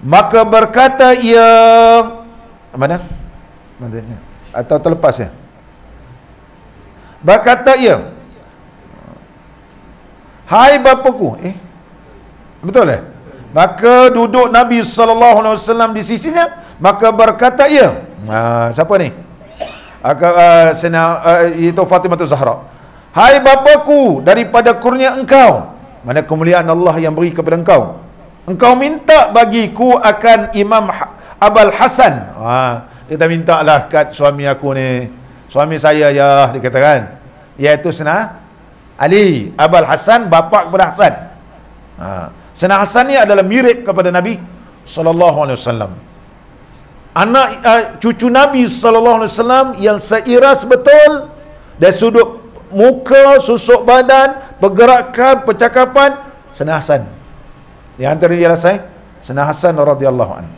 S1: Maka berkata ia, mana? Atau terlepas ya? Berkata ia, hai bapaku. Betul eh? Maka duduk Nabi SAW di sisinya. Maka berkata ia, siapa ni? Itu Fatimah Zahra. Hai bapaku, daripada kurnia engkau, mana kemuliaan Allah yang beri kepada engkau, engkau minta bagiku akan Imam Abul Hasan. Kita minta lah kat suami aku ni, suami saya ya, dia kata kan, iaitu Sayyidina Ali Abul Hasan, bapa kepada Hasan. Sayyidina Hasan ni adalah mirip kepada Nabi SAW, anak cucu Nabi SAW yang seiras betul dari sudut muka, susuk badan, pergerakan, percakapan. Sayyidina Hasan di antara ialah Sayyidina Hasan radhiyallahu anhu.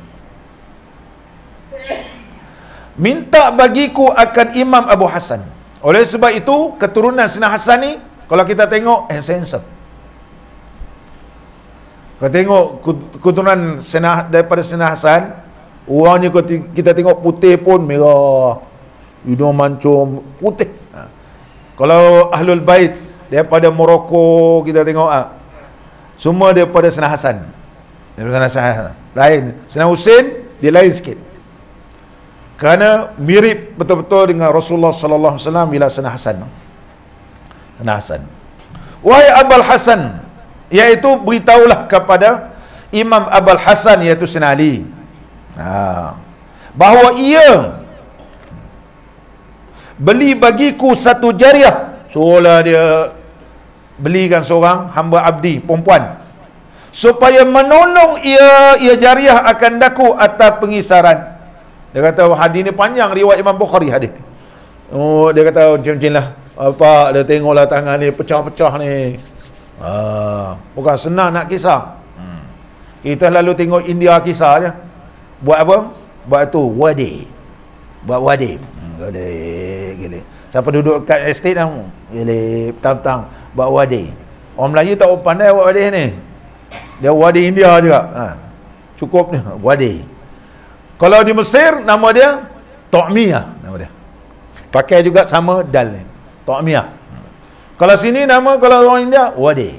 S1: Minta bagiku akan Imam Abu Hasan. Oleh sebab itu keturunan Sayyidina Hasan ni, kalau kita tengok handsome. Kalau tengok keturunan daripada Sayyidina Hasan, orangnya kita tengok putih pun merah, hidung mancung putih. Kalau Ahlul Bait daripada Morocco, kita tengok semua daripada Sayyidina Hasan. Daripada Sayyidina Hasan. Lain. Sayyidina Husain dia lain sikit. Kerana mirip betul-betul dengan Rasulullah sallallahu alaihi wasallam bila Sayyidina Hasan. Sayyidina Hasan. Wahai Abul Hasan, iaitu beritahulah kepada Imam Abul Hasan iaitu Sayyidina Ali, bahawa ia beli bagiku satu jariah. Suruhlah dia belikan seorang hamba abdi perempuan supaya menolong ia jariah akan daku atas pengisaran. Dia kata hadis ni panjang, riwayat Imam Bukhari hadis. Dia kata macam-macam lah, Pak, dia tengoklah tangan ni pecah-pecah ni. Bukan senang nak kisah. Kita lalu tengok India kisah je. Buat apa? Buat tu wadi. Buat wadi. Gile. Siapa duduk kat estate kamu? Gile, petang-petang buat wadi. Orang Melayu tak pandai buat wadi ni. Dia wadi India juga. Cukup ni wadi. Kalau di Mesir nama dia Ta'miyah, nama dia. Pakai juga sama dal ni. Ta'miyah. Kalau sini nama, kalau orang India wadi.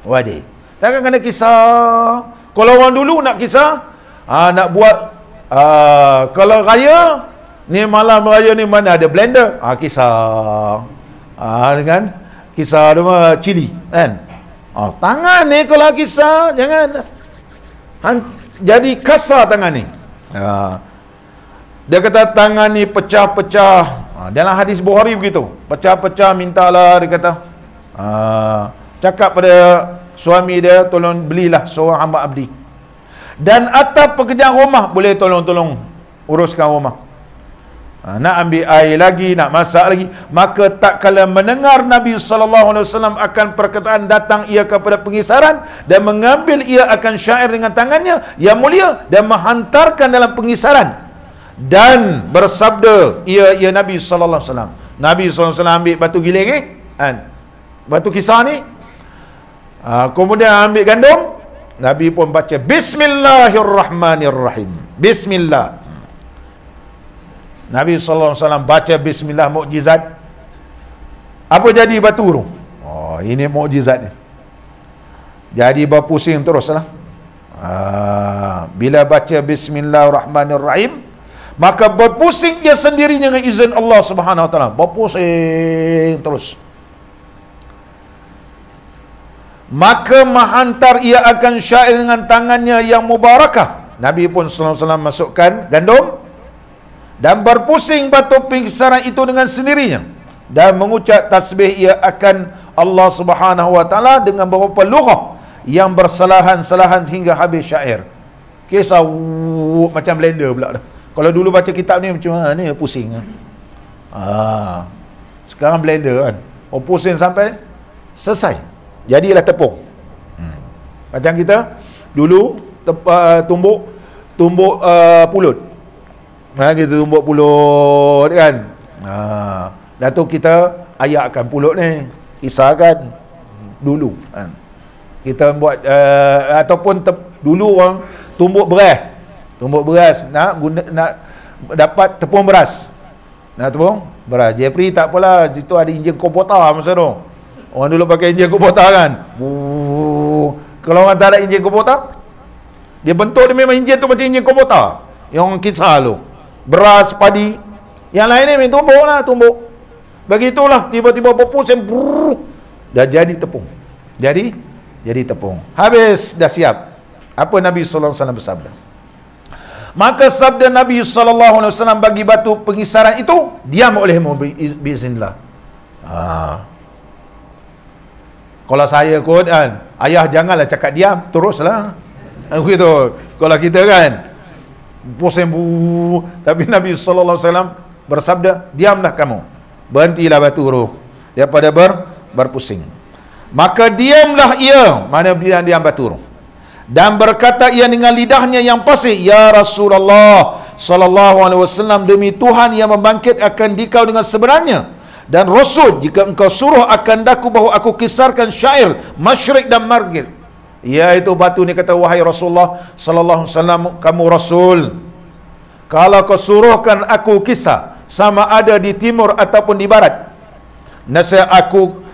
S1: Wadi. Takkan kena kisah. Kalau orang dulu nak kisah, nak buat kalau raya ni, malam raya ni mana ada blender, kisah dengan kisah nama cili kan. Tangan ni kalau kisah jangan jadi kasar tangan ni. Dia kata tangan ni pecah-pecah. Dalam hadis Bukhari begitu, pecah-pecah, mintalah, dia kata cakap pada suami dia, tolong belilah seorang hamba abdi, dan atas pekerjaan rumah boleh tolong uruskan rumah. Nak ambil air lagi, nak masak lagi. Maka tak kala mendengar Nabi SAW akan perkataan, datang ia kepada pengisaran dan mengambil ia akan syair dengan tangannya yang mulia dan menghantarkan dalam pengisaran, dan bersabda ia Nabi SAW. Nabi SAW ambil batu giling batu kisah ni, kemudian ambil gandum. Nabi pun baca Bismillahirrahmanirrahim. Bismillah. Nabi SAW baca Bismillah, mukjizat. Apa jadi batu tu? Ini mukjizat ni. Jadi berpusing teruslah. Bila baca Bismillahirrahmanirrahim, maka berpusing dia sendiri dengan izin Allah Subhanahu Wa Taala. Berpusing terus. Maka menghantar ia akan syair dengan tangannya yang mubarakah. Nabi pun sallallahu alaihi wasallam masukkan gandum dan berpusing batu pengisaran itu dengan sendirinya, dan mengucap tasbih ia akan Allah Subhanahu Wa Taala dengan beberapa lughah yang bersalahan-salahan hingga habis syair. Kisah macam blender pula dah. Kalau dulu baca kitab ni macam mana ni, pusing. Sekarang blender kan, pusing sampai selesai. Jadilah tepung. Macam kita dulu tumbuk pulut. Kita tumbuk pulut kan. Dah tu kita ayakkan pulut ni, kisahkan dulu kan. Kita buat ataupun dulu orang tumbuk beras nak dapat tepung beras. Tepung beras. Jeffrey tak apalah, itu ada enjin komputer masa tu. Orang dulu pakai enjin komputer kan. Kalau orang tak ada enjin komputer, dia bentuk dia memang enjin tu macam enjin komputer. yang orang kisah tu. Beras, padi. Yang lain ni tumbuk lah, tumbuk. Begitulah, tiba-tiba berpusing, dah jadi tepung. Jadi tepung. Habis, dah siap. Apa Nabi sallallahu alaihi wasallam bersabda? Maka sabda Nabi sallallahu alaihi wasallam bagi batu pengisaran itu, diam olehmu biiznillah. Kalau saya kot kan, ayah janganlah cakap diam, teruslah. Begitu. Kalau kita kan pusing, tapi Nabi sallallahu alaihi wasallam bersabda, diamlah kamu. Berhentilah batu tu daripada berpusing. Maka diamlah ia, mana diam batu tu. Dan berkata ia dengan lidahnya yang fasih, ya Rasulullah sallallahu alaihi wasallam, demi Tuhan yang membangkitkan dikau dengan sebenarnya dan Rasul, jika engkau suruh akan daku bahawa aku kisarkan syair masyrik dan maghrib. Iaitu batu ni kata, wahai Rasulullah sallallahu alaihi wasallam, kamu Rasul, kalau kau suruhkan aku kisah sama ada di timur ataupun di barat, nasihat aku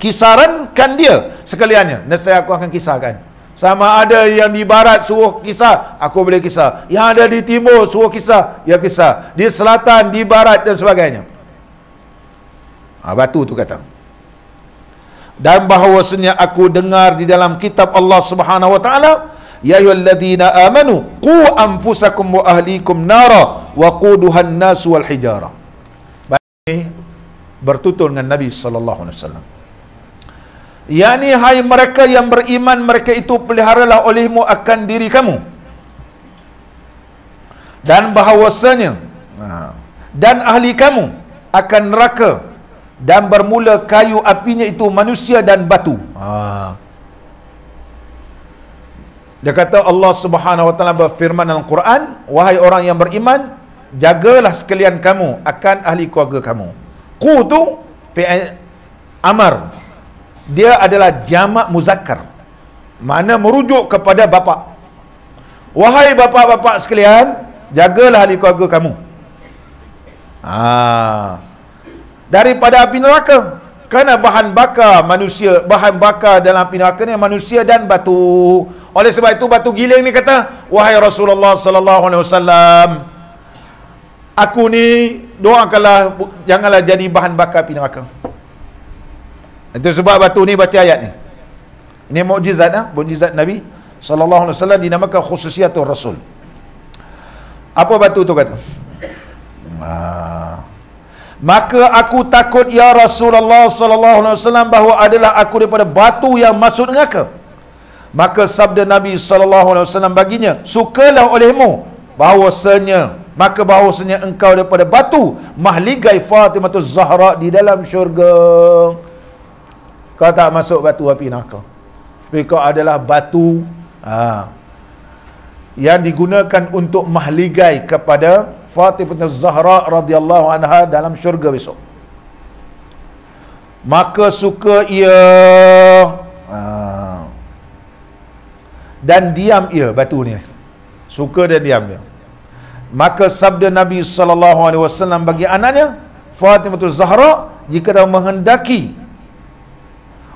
S1: kisarankan dia sekaliannya. Nasihat aku akan kisahkan. Sama ada yang di barat suruh kisah, aku boleh kisah. Yang ada di timur suruh kisah, ya kisah. Di selatan, di barat dan sebagainya. Batu tu kata. Dan bahawasanya aku dengar di dalam kitab Allah Subhanahu wa taala, ya ayyuhalladzina amanu qu anfusakum wa ahlikum nara wa quduhan nas wal hijarah. Bertutur dengan Nabi sallallahu alaihi wasallam. yakni hai mereka yang beriman, mereka itu peliharalah olehmu akan diri kamu, dan bahawasanya dan ahli kamu akan neraka, dan bermula kayu apinya itu manusia dan batu. Dia kata Allah Subhanahu wa taala berfirman dalam Quran, wahai orang yang beriman, jagalah sekalian kamu akan ahli keluarga kamu. Qu tu fi'il amar, dia adalah jamak muzakkar, mana merujuk kepada bapa. Wahai bapa-bapa sekalian, jagalah ahli keluarga kamu daripada api neraka. Kerana bahan bakar manusia, bahan bakar dalam api neraka ni manusia dan batu. Oleh sebab itu batu giling ni kata, wahai Rasulullah sallallahu alaihi wasallam, aku ni doakanlah janganlah jadi bahan bakar api neraka. Itu sebab batu ni baca ayat ni. Ini mukjizat mukjizat Nabi sallallahu alaihi wasallam, dinamakan khususiatul Rasul. Apa batu tu kata? Maka aku takut ya Rasulullah sallallahu alaihi wasallam bahawa adalah aku daripada batu yang masuk neraka. Maka sabda Nabi sallallahu alaihi wasallam baginya, sukalah olehmu bahawasanya engkau daripada batu mahligai Fatimah Zahra di dalam syurga. Kau tak masuk batu api neraka, tapi kau adalah batu yang digunakan untuk mahligai kepada Fatimah Zahra radhiyallahu anha dalam syurga besok. Maka suka ia dan diam ia, batu ni suka dan diam dia. Maka sabda Nabi sallallahu alaihi wasallam bagi anaknya Fatimah Zahra, jika dah menghendaki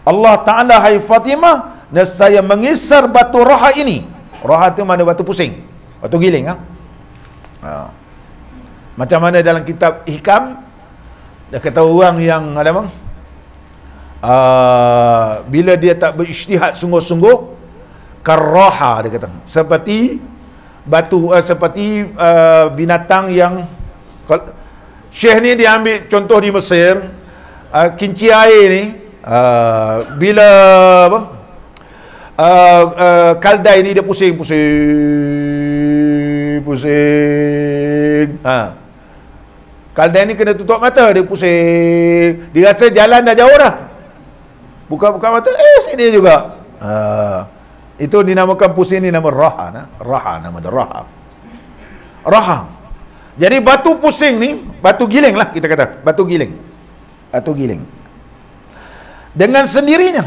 S1: Allah Ta'ala, hai Fatimah, saya mengisar batu raha ini. Raha itu mana? Batu pusing, batu giling. Macam mana dalam kitab Hikam, dia kata orang yang ada bila dia tak berijtihad sungguh-sungguh, karraha, dia kata seperti batu, seperti binatang yang Syekh ni dia ambil contoh di Mesir, kinci air ni, bila kaldai ni dia pusing. Kaldai ni kena tutup mata, dia pusing, dia rasa jalan dah jauh dah, buka mata, sini juga. Itu dinamakan pusing ni, nama raha. Nama dia raha. Jadi batu pusing ni, batu giling lah kita kata, batu giling dengan sendirinya.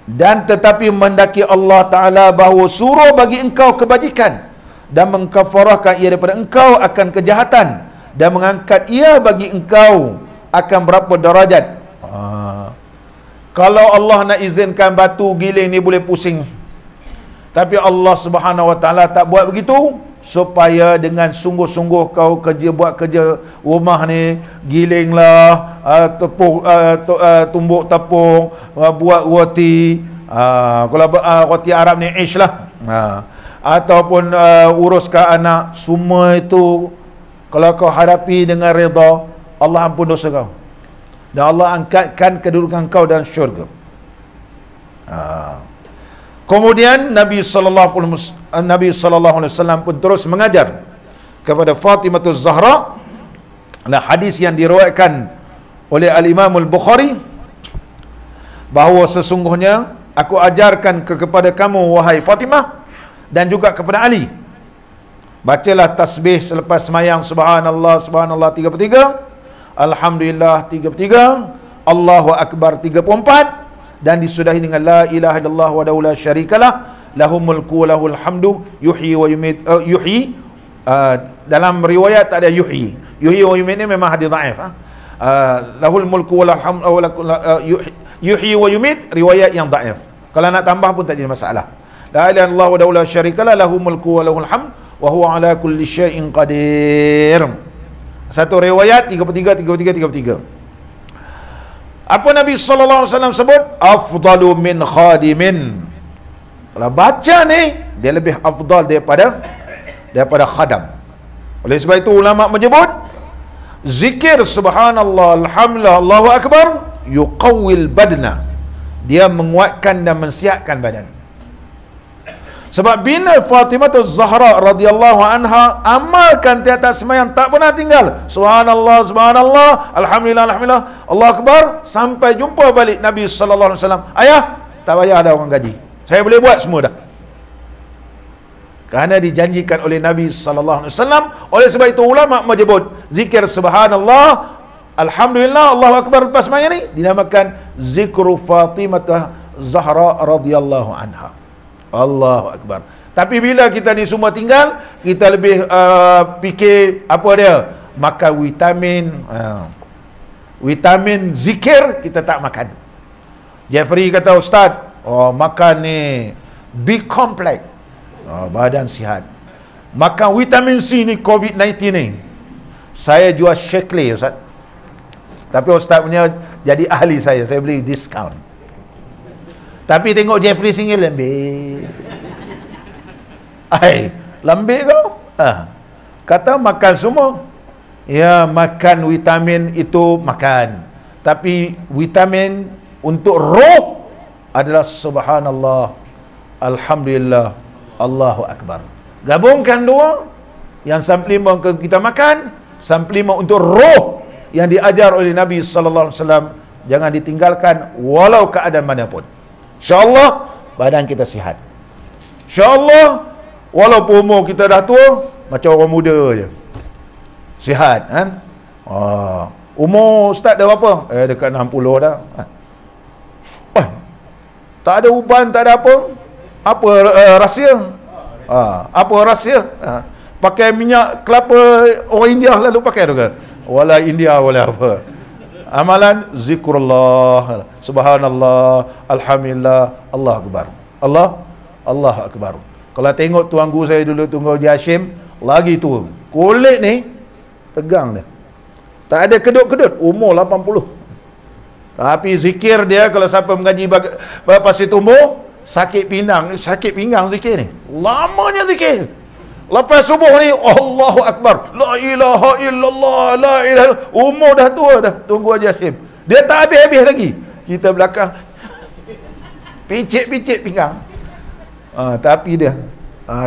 S1: Dan tetapi mendaki Allah Ta'ala bahawa suruh bagi engkau kebajikan dan mengkafarahkan ia daripada engkau akan kejahatan, dan mengangkat ia bagi engkau akan berapa darajat. Kalau Allah nak izinkan batu giling ni boleh pusing, Tapi Allah Subhanahu Wa Taala tak buat begitu, supaya dengan sungguh-sungguh kau buat kerja rumah ni, gilinglah tumbuk tepung, buat roti, kalau roti Arab ni ish lah, ataupun uruskan anak, semua itu kalau kau hadapi dengan redha, Allah ampun dosa kau dan Allah angkatkan kedudukan kau dalam syurga. Kemudian Nabi sallallahu alaihi wasallam pun terus mengajar kepada Fatimah Az-Zahra, nah hadis yang diriwayatkan oleh Al-Imam Al-Bukhari, bahawa sesungguhnya aku ajarkan kepada kamu wahai Fatimah dan juga kepada Ali, bacalah tasbih selepas sembahyang, subhanallah subhanallah 33, alhamdulillah 33, Allahu akbar 34, dan disudahi dengan la ilaha illallah wa la syarikalah lahul mulku wa lahul hamdu yuhyi wa yumit. Dalam riwayat tak ada yuhyi wa yumit ni memang hadis dhaif. Lahul mulku wa lahul hamdu yuhyi wa yumit, riwayat yang dhaif. Kalau nak tambah pun tak jadi masalah. La ilaha illallah wa la syarikalah lahul mulku wa lahul hamdu wa huwa ala kulli syai'in qadir. Satu riwayat 33. Apa Nabi sallallahu alaihi wasallam sebut? Afdalu min khadimin. Kalau baca ni, dia lebih afdal daripada khadam. Oleh sebab itu ulama menyebut zikir subhanallah alhamdulillah Allahu akbar yuqawwil badna, dia menguatkan dan mensihatkan badan. Sebab bila Fatimah Az-Zahra radhiyallahu anha amalkan tiap sembahyang, tak pernah tinggal subhanallah subhanallah alhamdulillah alhamdulillah Allahu akbar, sampai jumpa balik Nabi sallallahu alaihi wasallam, ayah tak payah ada orang gaji, saya boleh buat semua dah. Kerana dijanjikan oleh Nabi sallallahu alaihi wasallam. Oleh sebab itu ulama menyebut zikir subhanallah alhamdulillah Allahu akbar lepas sembahyang ni dinamakan zikru Fatimah Zahra radhiyallahu anha. Allahu akbar. Tapi bila kita ni semua tinggal, kita lebih fikir apa dia? Makan vitamin. Vitamin zikir kita tak makan. Jeffrey kata, ustaz, makan ni B complex, badan sihat. Makan vitamin C ni COVID-19 ni. Saya jual Shakely, ustaz. Tapi ustaz punya jadi ahli saya beli diskaun. Tapi tengok Jeffrey singgil lembik. Lembik kau? Kata makan semua. Ya, makan vitamin itu makan. Tapi vitamin untuk roh adalah subhanallah, alhamdulillah, Allahu akbar. Gabungkan dua. Yang suplemen kita makan, suplemen untuk roh yang diajar oleh Nabi sallallahu alaihi wasallam, jangan ditinggalkan walau keadaan manapun. InsyaAllah badan kita sihat. InsyaAllah walaupun umur kita dah tua, macam orang muda je, sihat kan. Umur ustaz dah berapa? Dekat 60 dah. Tak ada uban, tak ada apa. Apa rahsia? Apa rahsia? Pakai minyak kelapa orang India lalu pakai tu kan? Wala India wala apa. Amalan zikrullah, subhanallah, alhamdulillah, Allah akbar. Allah akbar. Kalau tengok tuan guru saya dulu, Tuan Haji Hashim, lagi tua. Kulit ni tegang dia. Tak ada kedut-kedut, umur 80. Tapi zikir dia, kalau siapa mengaji pasir tumbuh, sakit pinggang zikir ni. Lamanya zikir. Lepas subuh ni, Allahu Akbar, la ilaha illallah, la ilaha, umur dah tua dah, tunggu Haji Hashim. Dia tak habis-habis lagi. Kita belakang, picit-picit pinggang. Tapi dia,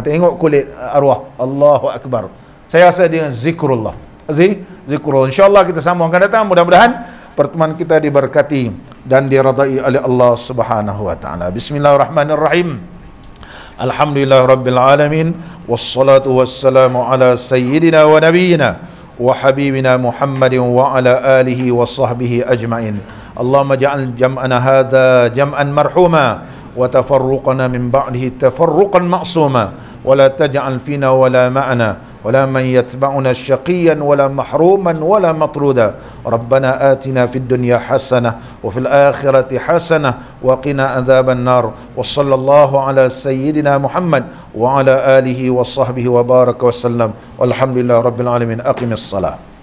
S1: tengok kulit arwah, Allahu Akbar. Saya rasa dia zikrullah. Zikrullah. InsyaAllah kita sambung akan datang. Mudah-mudahan pertemuan kita diberkati dan diradai oleh Allah Subhanahu wa taala. Bismillahirrahmanirrahim. Alhamdulillah Rabbil Alamin. Wassalatu wassalamu ala sayyidina wa nabiyyina wa habibina Muhammadin wa ala alihi wa sahbihi ajma'in. Allahumma ja'al jam'ana hadha jam'an marhuma wa tafarruqana min ba'dihi tafarruqan ma'suma wa la taj'al fina wa la ma'ana ولا من يتبعنا شقيا ولا محروما ولا مطرودا. ربنا آتنا في الدنيا حسنة وفي الآخرة حسنة وقنا عذاب النار. وصلى الله على سيدنا محمد وعلى آله وصحبه وبارك وسلم والحمد لله رب العالمين. أقم الصلاة.